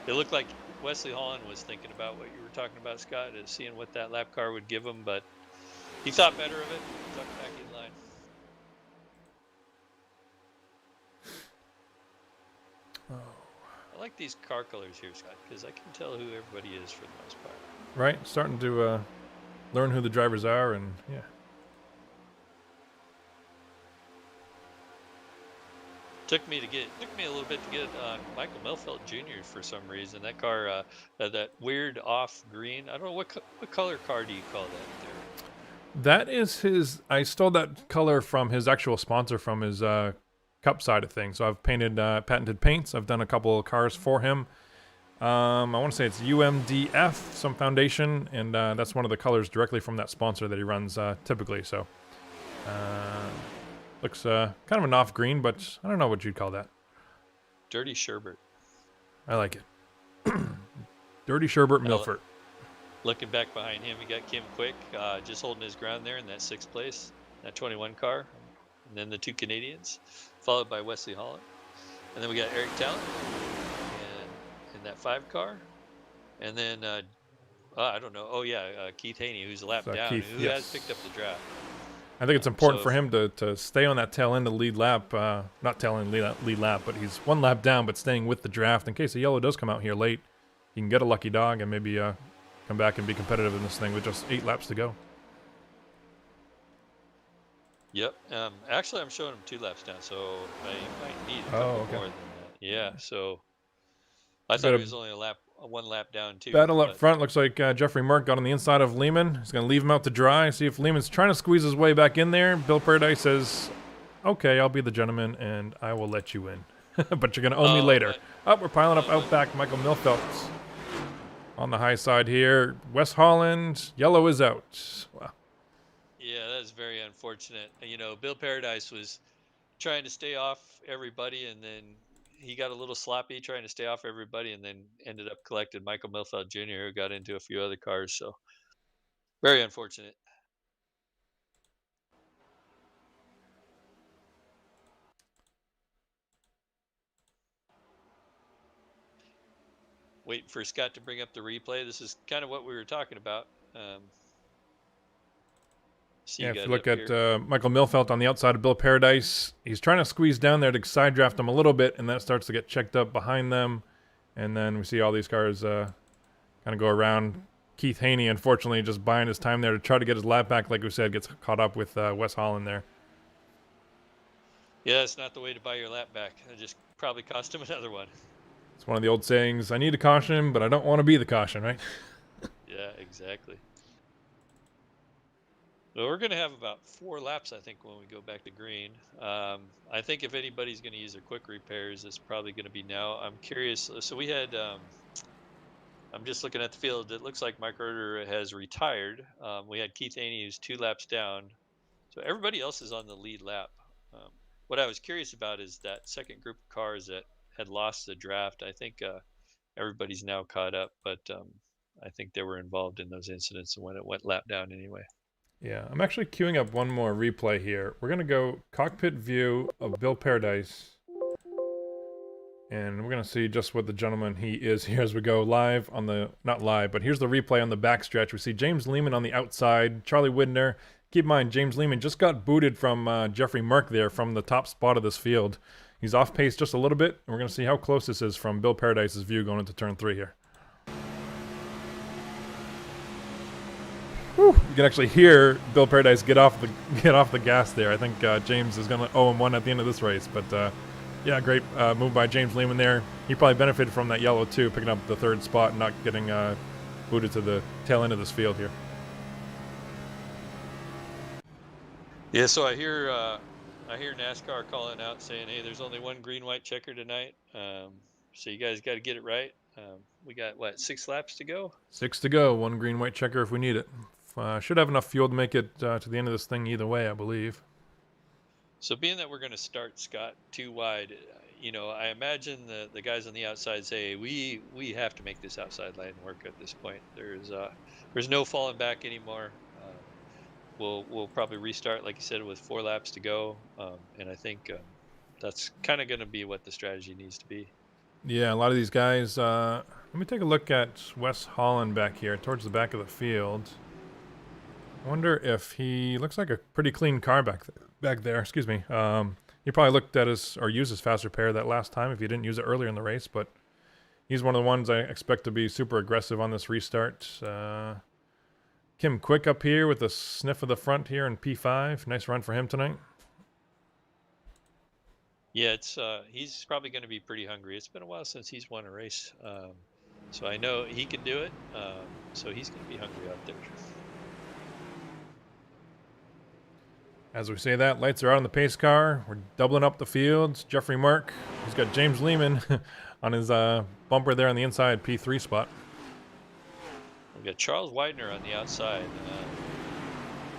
It looked like Wesley Holland was thinking about what you were talking about, Scott, seeing what that lap car would give him, but he thought better of it. Ducked back in line. I like these car colors here, Scott, because I can tell who everybody is for the most part. Right, starting to learn who the drivers are, and yeah. Took me a little bit to get Michael Melfelt Jr. for some reason. That car, that weird off green. I don't know what color car do you call that there? That is his. I stole that color from his actual sponsor from his Cup side of things. So I've painted patented paints. I've done a couple of cars for him. I want to say it's UMDF, some foundation, and that's one of the colors directly from that sponsor that he runs typically. So looks kind of an off green, but I don't know what you'd call that. Dirty Sherbert. I like it. Dirty Sherbert Milford. Looking back behind him, we got Kim Quick just holding his ground there in that 6th place, that 21 car. And then the 2 Canadians, followed by Wesley Holland. And then we got Eric Talent in that 5 car. And then, I don't know. Oh, yeah, Keith Haney, who's a lap down, Keith, who has picked up the draft. I think it's important for him to stay on that tail end of the lead lap. Not tail end lead lap, but he's 1 lap down, but staying with the draft. In case a yellow does come out here late, he can get a lucky dog and maybe come back and be competitive in this thing with just 8 laps to go. Yep. Actually, I'm showing him 2 laps down, so I might need a couple more than that. Yeah. So I thought he was only 1 lap down too. Battle up front. Looks like Jeffrey Merck got on the inside of Lehman. He's going to leave him out to dry. See if Lehman's trying to squeeze his way back in there. Bill Paradise says, "Okay, I'll be the gentleman and I will let you in, but you're going to owe me later." We're piling up out back. Michael Milfelt on the high side here. West Holland, yellow is out. Wow. Yeah, that is very unfortunate. You know, Bill Paradise was trying to stay off everybody, and then he got a little sloppy trying to stay off everybody, and then ended up collecting Michael Milfeld Jr., who got into a few other cars. So, very unfortunate. Waiting for Scott to bring up the replay. This is kind of what we were talking about. If you look at Michael Milfelt on the outside of Bill Paradise, he's trying to squeeze down there to side draft him a little bit, and that starts to get checked up behind them. And then we see all these cars kind of go around. Keith Haney, unfortunately, just buying his time there to try to get his lap back, like we said, gets caught up with Wes Holland there. Yeah, it's not the way to buy your lap back. It just probably cost him another one. It's one of the old sayings, I need to caution him, but I don't want to be the caution, right? Yeah, exactly. So we're going to have about 4 laps, I think, when we go back to green. I think if anybody's going to use their quick repairs, it's probably going to be now. I'm curious. So we had, I'm just looking at the field. It looks like Mike Roeder has retired. We had Keith Haney, who's 2 laps down. So everybody else is on the lead lap. What I was curious about is that second group of cars that had lost the draft. I think everybody's now caught up, but I think they were involved in those incidents when it went lap down anyway. Yeah, I'm actually queuing up one more replay here. We're going to go cockpit view of Bill Paradise. And we're going to see just what the gentleman he is here as we go live on the, not live, but here's the replay on the backstretch. We see James Lehman on the outside, Charlie Widner. Keep in mind, James Lehman just got booted from Jeffrey Merck there from the top spot of this field. He's off pace just a little bit, and we're going to see how close this is from Bill Paradise's view going into turn 3 here. Whew. You can actually hear Bill Paradise get off the gas there. I think James is going to owe him one at the end of this race, but Yeah, great move by James Lehman there. He probably benefited from that yellow too, picking up the third spot and not getting booted to the tail end of this field here. Yeah, so I hear NASCAR calling out saying, "Hey, there's only one green-white checker tonight, so you guys got to get it right." We got what, 6 laps to go? 6 to go. 1 green-white checker if we need it. Should have enough fuel to make it to the end of this thing either way, I believe. So being that we're going to start, Scott, too wide, I imagine the guys on the outside say, we have to make this outside line work at this point. There's no falling back anymore. We'll probably restart, like you said, with 4 laps to go, and I think that's kind of going to be what the strategy needs to be. Yeah, a lot of these guys. Let me take a look at Wes Holland back here, towards the back of the field. I wonder if he looks like a pretty clean car back there. Excuse me. He probably looked at or used his fast repair that last time if he didn't use it earlier in the race, but he's one of the ones I expect to be super aggressive on this restart. Kim Quick up here with a sniff of the front here in P5. Nice run for him tonight. Yeah, he's probably going to be pretty hungry. It's been a while since he's won a race, so I know he can do it. So he's going to be hungry out there. As we say that, lights are out on the pace car. We're doubling up the fields. Jeffrey Mark, he's got James Lehman on his bumper there on the inside P3 spot. We've got Charles Widener on the outside.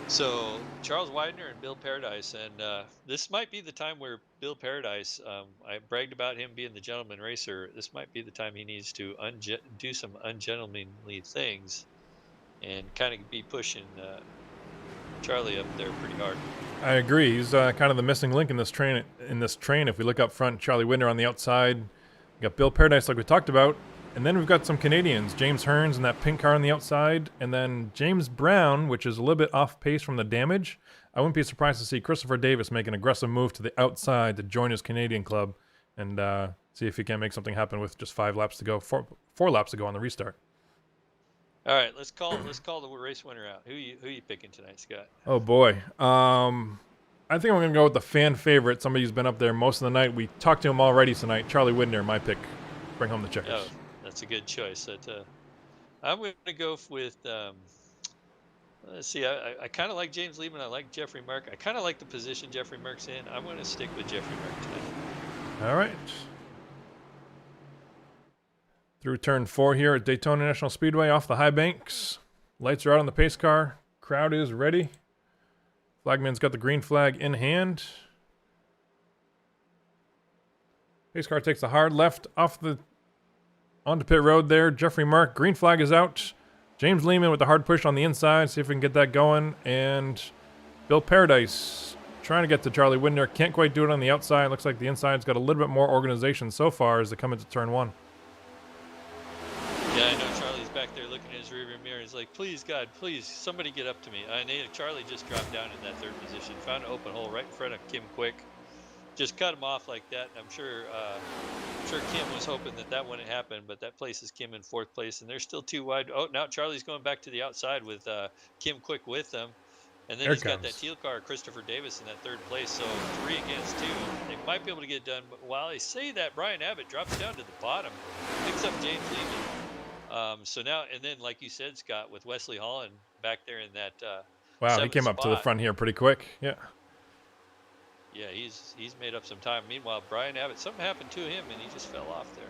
So Charles Widener and Bill Paradise, and this might be the time where Bill Paradise, I bragged about him being the gentleman racer. This might be the time he needs to do some ungentlemanly things and kind of be pushing Charlie up there pretty hard. I agree. He's kind of the missing link in this train. If we look up front, Charlie Widener on the outside. We got Bill Paradise, like we talked about. And then we've got some Canadians, James Hearns in that pink car on the outside, and then James Brown, which is a little bit off pace from the damage. I wouldn't be surprised to see Christopher Davis make an aggressive move to the outside to join his Canadian club and see if he can make something happen with just 5 laps to go, 4 laps to go on the restart. All right, let's call the race winner out. Who you picking tonight, Scott? Oh boy, I think I'm gonna go with the fan favorite, somebody who's been up there most of the night. We talked to him already tonight. Charlie Widener, my pick. Bring home the checkers. Oh. That's a good choice. I'm going to go with, let's see, I kind of like James Lehman. I like Jeffrey Mark. I kind of like the position Jeffrey Mark's in. I'm going to stick with Jeffrey Mark tonight. All right. Through turn 4 here at Daytona National Speedway off the high banks. Lights are out on the pace car. Crowd is ready. Flagman's got the green flag in hand. Pace car takes a hard left onto pit road there. Jeffrey Mark, green flag is out. James Lehman with the hard push on the inside. See if we can get that going. And Bill Paradise trying to get to Charlie Widener. Can't quite do it on the outside. Looks like the inside's got a little bit more organization so far as they come into turn 1. Yeah, I know Charlie's back there looking at his rearview mirror. He's like, please, God, please, somebody get up to me. I know Charlie just dropped down in that 3rd position. Found an open hole right in front of Kim Quick. Just cut him off like that. I'm sure Kim was hoping that wouldn't happen, but that places Kim in 4th place, and they're still too wide. Oh, now Charlie's going back to the outside with Kim Quick with them. And then he's got that teal car, Christopher Davis, in that 3rd place. So 3 against 2. They might be able to get it done. But while I say that, Brian Abbott drops down to the bottom, picks up James Lehman. So now, and then, like you said, Scott, with Wesley Holland back there in that wow, he came up to the front here pretty quick. Yeah. Yeah, he's made up some time. Meanwhile, Brian Abbott, something happened to him, and he just fell off there.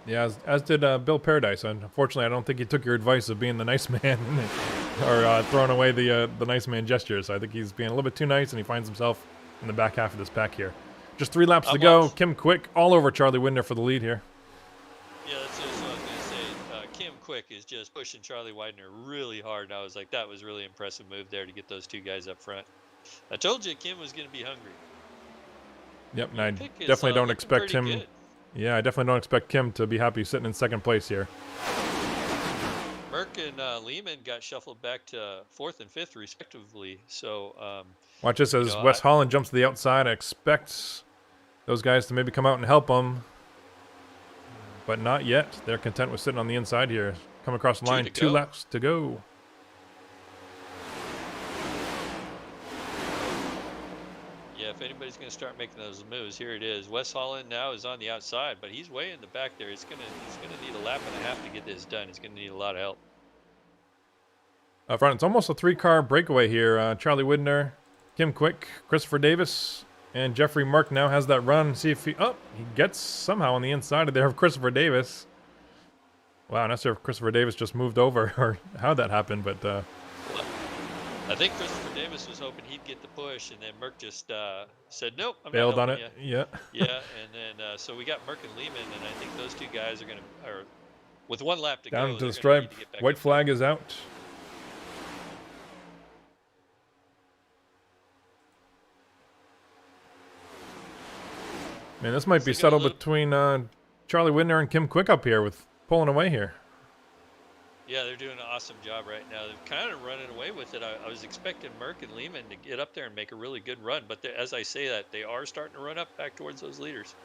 Yeah, as did Bill Paradise. Unfortunately, I don't think he took your advice of being the nice man or throwing away the nice man gestures. So I think he's being a little bit too nice, and he finds himself in the back half of this pack here. Just 3 laps to go. Kim Quick all over Charlie Widener for the lead here. Yeah, that's just what I was going to say. Kim Quick is just pushing Charlie Widener really hard. And I was like, that was really impressive move there to get those 2 guys up front. I told you Kim was going to be hungry. Yep, and I definitely don't expect him. Good. Yeah, I definitely don't expect Kim to be happy sitting in 2nd place here. Merck and Lehman got shuffled back to 4th and 5th respectively. So watch this as Wes Holland jumps to the outside. I expect those guys to maybe come out and help him, but not yet. They're content with sitting on the inside here. Come across the line, 2 laps to go. Yeah, Yeah, if anybody's going to start making those moves, here it is. Wes Holland now is on the outside, but he's way in the back there. He's gonna need a lap and a half to get this done. He's gonna need a lot of help. Up front, it's almost a 3-car breakaway here. Charlie Widner, Kim Quick, Christopher Davis, and Jeffrey Merck now has that run. See if he gets somehow on the inside of there of Christopher Davis. Wow, not sure if Christopher Davis just moved over or how that happened, but I think Christopher Davis was hoping he'd get the push, and then Merck just said, nope, I'm bailed not on it. helping Yeah. you. Yeah, and then so we got Merck and Lehman, and I think those two guys are going to, or with one lap to go. Down to the they're gonna stripe. need to get back White up flag is out. Man, this might be settled between Charlie Widner and Kim Quick up here with pulling away here. Yeah, they're doing an awesome job right now. They're kind of running away with it. I was expecting Merck and Lehman to get up there and make a really good run, but as I say that, they are starting to run up back towards those leaders.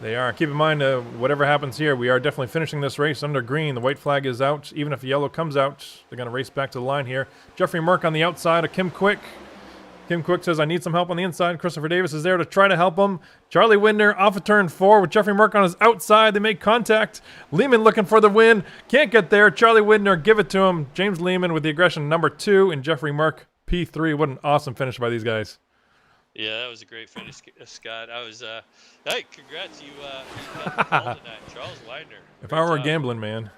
They are. Keep in mind, whatever happens here, we are definitely finishing this race under green. The white flag is out. Even if yellow comes out, they're going to race back to the line here. Jeffrey Merck on the outside of Kim Quick. Kim Quick says, I need some help on the inside. Christopher Davis is there to try to help him. Charlie Widner off of turn 4 with Jeffrey Merck on his outside. They make contact. Lehman looking for the win. Can't get there. Charlie Widner, give it to him. James Lehman with the aggression number 2 and Jeffrey Merck P3. What an awesome finish by these guys. Yeah, that was a great finish, Scott. I was, hey, congrats, you got the call tonight, Charles Widener. If I were a gambling man.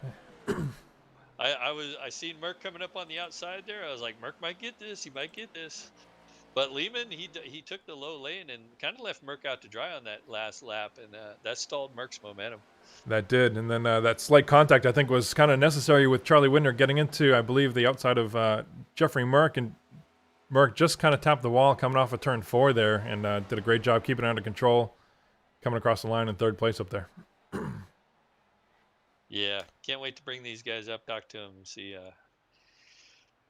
I seen Merck coming up on the outside there. I was like, Merck might get this. He might get this. But Lehman, he took the low lane and kind of left Merck out to dry on that last lap, and that stalled Merck's momentum. That did, and then that slight contact I think was kind of necessary with Charlie Widner getting into, I believe, the outside of Jeffrey Merck, and Merck just kind of tapped the wall coming off of turn 4 there, and did a great job keeping it under control, coming across the line in 3rd place up there. Yeah, can't wait to bring these guys up, talk to them,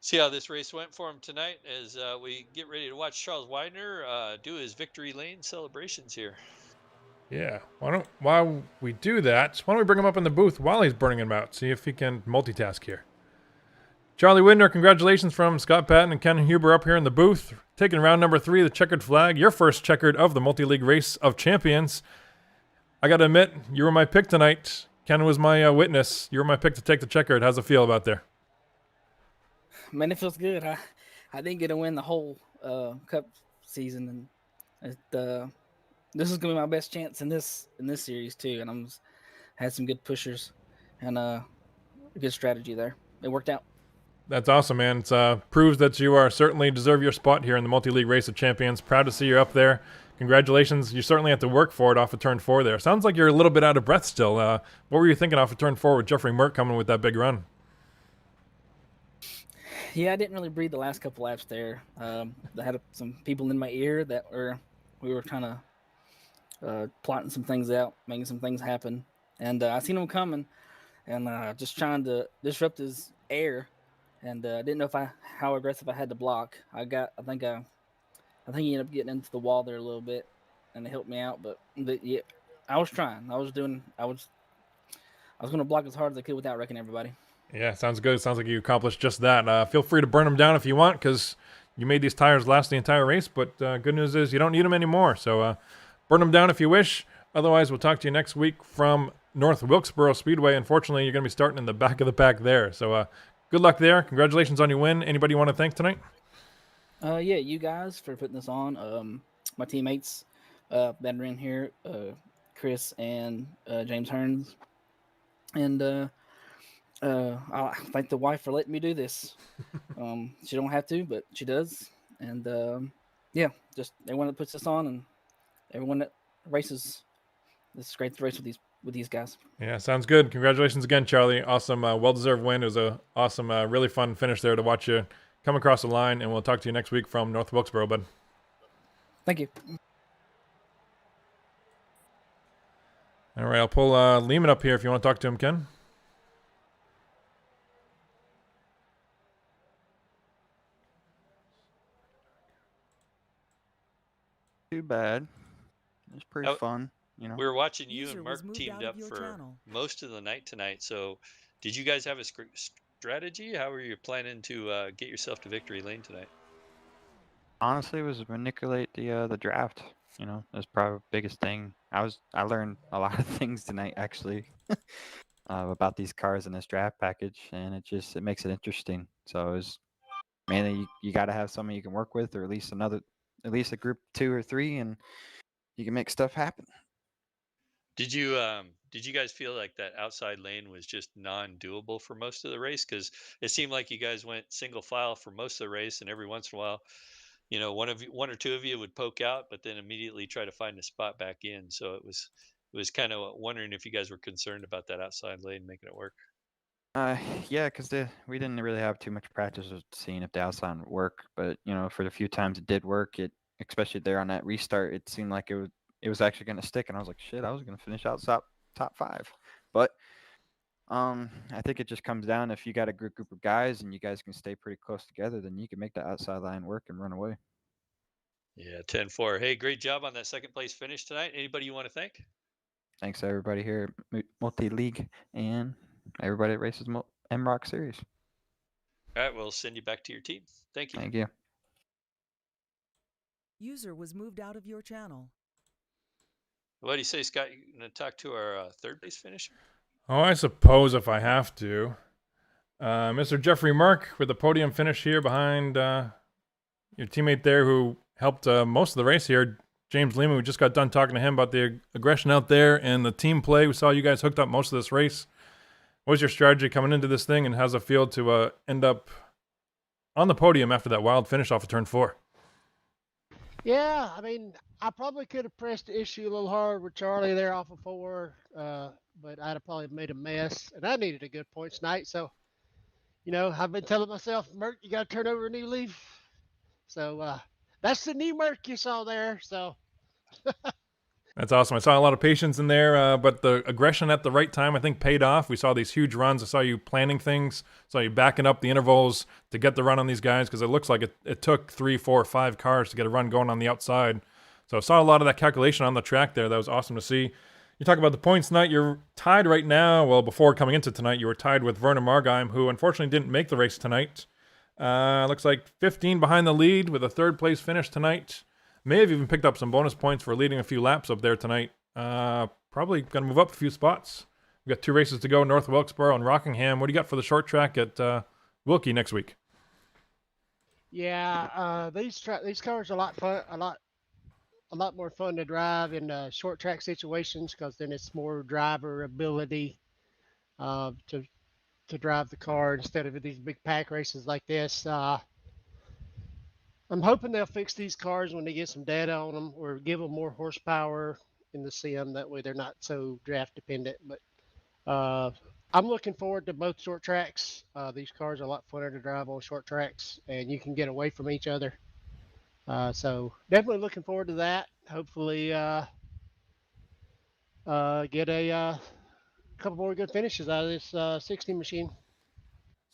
see how this race went for him tonight as we get ready to watch Charles Widener do his victory lane celebrations here. Yeah, while we do that, why don't we bring him up in the booth while he's burning him out, see if he can multitask here. Charlie Widner, congratulations from Scott Patton and Ken Huber up here in the booth. Taking round number 3, the checkered flag, your first checkered of the Multi-League Race of Champions. I got to admit, you were my pick tonight. Ken was my witness. You were my pick to take the checkered. How's it feel about there? Man, it feels good. I didn't get to win the whole Cup season, and this is gonna be my best chance in this series too. And had some good pushers and a good strategy there. It worked out. That's awesome, man. It proves that you are certainly deserve your spot here in the Multi-League Race of Champions. Proud to see you up there. Congratulations. You certainly have to work for it off of turn 4 there. Sounds like you're a little bit out of breath still. What were you thinking off of turn 4 with Jeffrey Merck coming with that big run? Yeah, I didn't really breathe the last couple laps there. I had some people in my ear that we were kind of plotting some things out, making some things happen. And I seen him coming and just trying to disrupt his air. And I didn't know how aggressive I had to block. I think he ended up getting into the wall there a little bit, and it helped me out. But yeah, I was trying. I was going to block as hard as I could without wrecking everybody. Yeah, sounds good. Sounds like you accomplished just that. Feel free to burn them down if you want, because you made these tires last the entire race. But good news is you don't need them anymore. So burn them down if you wish. Otherwise, we'll talk to you next week from North Wilkesboro Speedway. Unfortunately, you're going to be starting in the back of the pack there. So good luck there. Congratulations on your win. Anybody you want to thank tonight? Yeah, you guys for putting this on. My teammates that are in here, Chris and James Hearns. And I thank the wife for letting me do this. She don't have to, but she does. And yeah, just everyone that puts this on and everyone that races. It's great to race with these guys. Yeah, sounds good. Congratulations again, Charlie. Awesome, well-deserved win. It was a awesome, really fun finish there to watch you come across the line, and we'll talk to you next week from North Wilkesboro, bud. Thank you. All right, I'll pull Lehman up here if you want to talk to him, Ken. Too bad. It was pretty fun, you know. We were watching you and Mark teamed up for most of the night tonight. So, did you guys have a strategy? How were you planning to get yourself to victory lane tonight? Honestly, it was manipulate the draft. You know, that's probably the biggest thing. I learned a lot of things tonight actually about these cars in this draft package, and it makes it interesting. So it's mainly you got to have someone you can work with, or at least a group 2 or 3, and you can make stuff happen. Did you guys feel like that outside lane was just non-doable for most of the race? Because it seemed like you guys went single file for most of the race, and every once in a while, one or two of you would poke out, but then immediately try to find a spot back in. So it was kind of wondering if you guys were concerned about that outside lane making it work. Uh, yeah, because we didn't really have too much practice with seeing if the outside would work, but you know, for the few times it did work, especially there on that restart, it seemed like it was actually going to stick, and I was like, shit, I was going to finish out top 5, but I think it just comes down if you got a good group of guys and you guys can stay pretty close together, then you can make the outside line work and run away. Yeah, 10-4. Hey, great job on that second place finish tonight. Anybody you want to thank? Thanks to everybody here at Multi League and everybody at Races MROC Series. All right, we'll send you back to your team. Thank you. Thank you. User was moved out of your channel. What do you say, Scott? You going to talk to our third place finisher? Oh, I suppose if I have to. Mr. Jeffrey Mark with the podium finish here behind your teammate there who helped most of the race here, James Lehman. We just got done talking to him about the aggression out there and the team play. We saw you guys hooked up most of this race. What was your strategy coming into this thing, and how's it feel to end up on the podium after that wild finish off of turn 4? Yeah, I mean, I probably could have pressed the issue a little hard with Charlie there off of 4, but I'd have probably made a mess, and I needed a good points night. So, I've been telling myself, Merc, you got to turn over a new leaf. So that's the new Merc you saw there. So That's awesome. I saw a lot of patience in there, but the aggression at the right time, I think, paid off. We saw these huge runs. I saw you planning things. Saw you backing up the intervals to get the run on these guys, because it looks like it took 3, 4, 5 cars to get a run going on the outside. So I saw a lot of that calculation on the track there. That was awesome to see. You talk about the points tonight. You're tied right now. Well, before coming into tonight, you were tied with Werner Margheim, who unfortunately didn't make the race tonight. Looks like 15 behind the lead with a third place finish tonight. May have even picked up some bonus points for leading a few laps up there tonight. Probably going to move up a few spots. We've got 2 races to go, North Wilkesboro and Rockingham. What do you got for the short track at Wilkie next week? yeah, these cars are a lot fun, a lot more fun to drive in short track situations, because then it's more driver ability to drive the car instead of these big pack races like this. I'm hoping they'll fix these cars when they get some data on them, or give them more horsepower in the sim. That way they're not so draft dependent. But I'm looking forward to both short tracks. These cars are a lot funner to drive on short tracks, and you can get away from each other. So definitely looking forward to that. Hopefully get a couple more good finishes out of this 60 machine.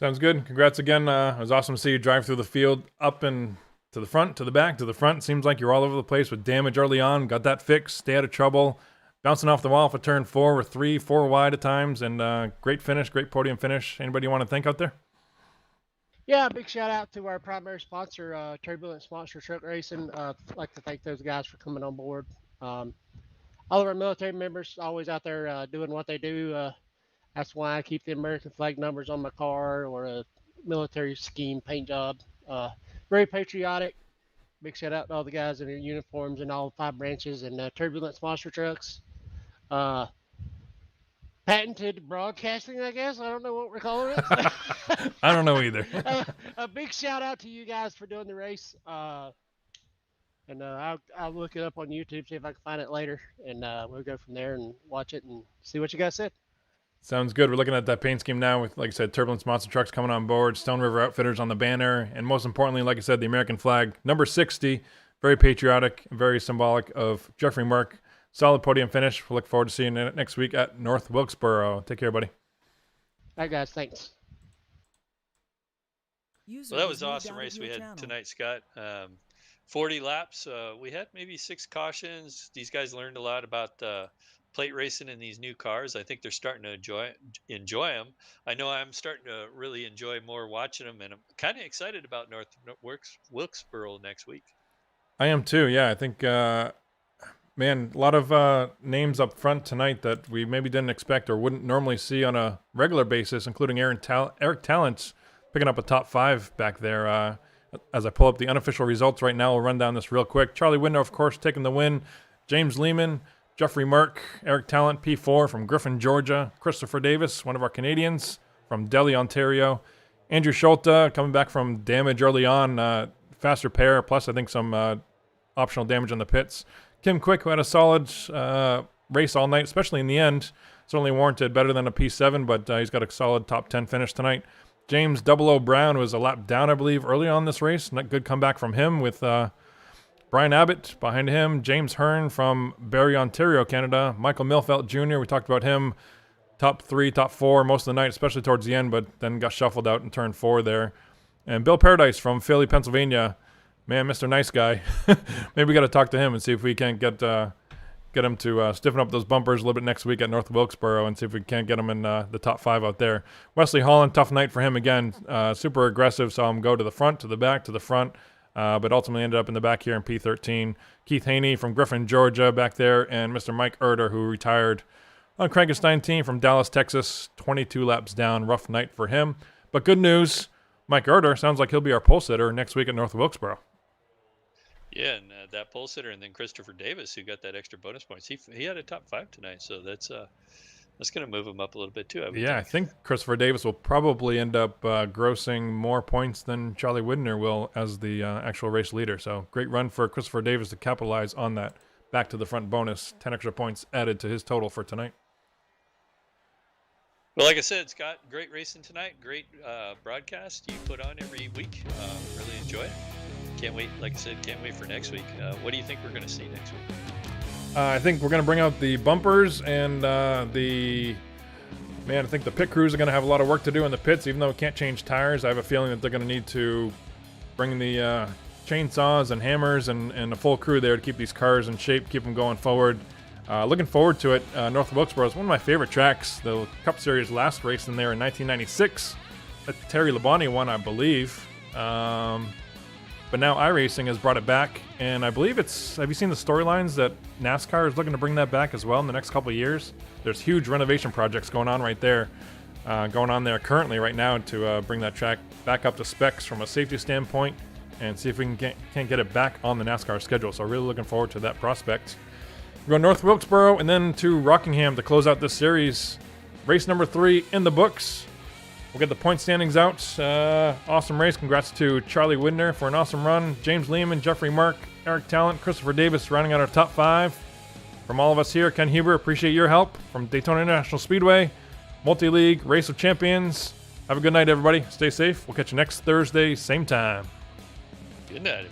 Sounds good. Congrats again. It was awesome to see you drive through the field, up and to the front, to the back, to the front. Seems like you're all over the place with damage early on. Got that fixed. Stay out of trouble. Bouncing off the wall for turn 4 with 3, 4 wide at times. And great finish, great podium finish. Anybody you want to thank out there? Yeah, big shout out to our primary sponsor, Turbulence Monster Truck Racing. I'd like to thank those guys for coming on board. All of our military members always out there doing what they do. That's why I keep the American flag numbers on my car, or a military scheme paint job. Very patriotic. Big shout out to all the guys in their uniforms and all 5 branches, and Turbulence Monster Trucks. Patented broadcasting, I guess. I don't know what we're calling it. I don't know either. A big shout out to you guys for doing the race. And I'll look it up on YouTube, see if I can find it later, and we'll go from there and watch it and see what you guys said. Sounds good. We're looking at that paint scheme now with, like I said, Turbulence Monster Trucks coming on board, Stone River Outfitters on the banner, and most importantly, like I said, the American flag, number 60. Very patriotic, very symbolic of Jeffrey Mark. Solid podium finish. We'll look forward to seeing you next week at North Wilkesboro. Take care, buddy. All right, guys. Thanks. User Well, that was moved an awesome out of race we your had channel. tonight, Scott. 40 laps. We had maybe 6 cautions. These guys learned a lot about plate racing in these new cars. I think they're starting to enjoy them. I know I'm starting to really enjoy more watching them, and I'm kind of excited about Wilkesboro next week. I am too. Yeah, I think, man, a lot of names up front tonight that we maybe didn't expect or wouldn't normally see on a regular basis, including Eric Talents picking up a top 5 back there. As I pull up the unofficial results right now, we'll run down this real quick. Charlie Whitner, of course, taking the win. James Lehman, Jeffrey Merck, Eric Talent, P4 from Griffin, Georgia. Christopher Davis, one of our Canadians from Delhi, Ontario. Andrew Schulte coming back from damage early on. Fast repair, plus I think some optional damage on the pits. Kim Quick, who had a solid race all night, especially in the end. Certainly warranted better than a P7, but he's got a solid top 10 finish tonight. James 00 Brown was a lap down, I believe, early on this race. Not good comeback from him with Brian Abbott behind him. James Hearn from Barrie, Ontario, Canada. Michael Milfelt Jr., we talked about him. Top 3, top 4 most of the night, especially towards the end, but then got shuffled out in turn 4 there. And Bill Paradise from Philly, Pennsylvania. Man, Mr. Nice Guy. Maybe we got to talk to him and see if we can't get him to stiffen up those bumpers a little bit next week at North Wilkesboro and see if we can't get him in the top 5 out there. Wesley Holland, tough night for him again. Super aggressive, saw him go to the front, to the back, to the front, but ultimately ended up in the back here in P13. Keith Haney from Griffin, Georgia back there, and Mr. Mike Erder, who retired on Crankenstein team from Dallas, Texas. 22 laps down, rough night for him. But good news, Mike Erder sounds like he'll be our pole sitter next week at North Wilkesboro. Yeah, and that pole sitter, and then Christopher Davis, who got that extra bonus points. He had a top 5 tonight, so that's going to move him up a little bit too. I think Christopher Davis will probably end up grossing more points than Charlie Whitner will as the actual race leader. So great run for Christopher Davis to capitalize on that back to the front bonus. 10 extra points added to his total for tonight. Well, like I said, Scott, great racing tonight. Great broadcast you put on every week. Really enjoy it. Can't wait. Like I said, can't wait for next week. What do you think we're going to see next week? I think we're going to bring out the bumpers and I think the pit crews are going to have a lot of work to do in the pits, even though we can't change tires. I have a feeling that they're going to need to bring the chainsaws and hammers and a full crew there to keep these cars in shape, keep them going forward. Looking forward to it. North Wilkesboro is one of my favorite tracks. The Cup Series last race in there in 1996. Terry Labonte won, I believe. But now iRacing has brought it back, and I believe have you seen the storylines that NASCAR is looking to bring that back as well in the next couple of years? There's huge renovation projects going on there currently right now to bring that track back up to specs from a safety standpoint and see if we can get it back on the NASCAR schedule. So really looking forward to that prospect. We go North Wilkesboro and then to Rockingham to close out this series. Race number 3 in the books. We'll get the point standings out. Awesome race. Congrats to Charlie Whitner for an awesome run. James Lehman, Jeffrey Mark, Eric Talent, Christopher Davis rounding out our top 5. From all of us here, Ken Huber, appreciate your help. From Daytona International Speedway, Multi-League, Race of Champions. Have a good night, everybody. Stay safe. We'll catch you next Thursday, same time. Good night.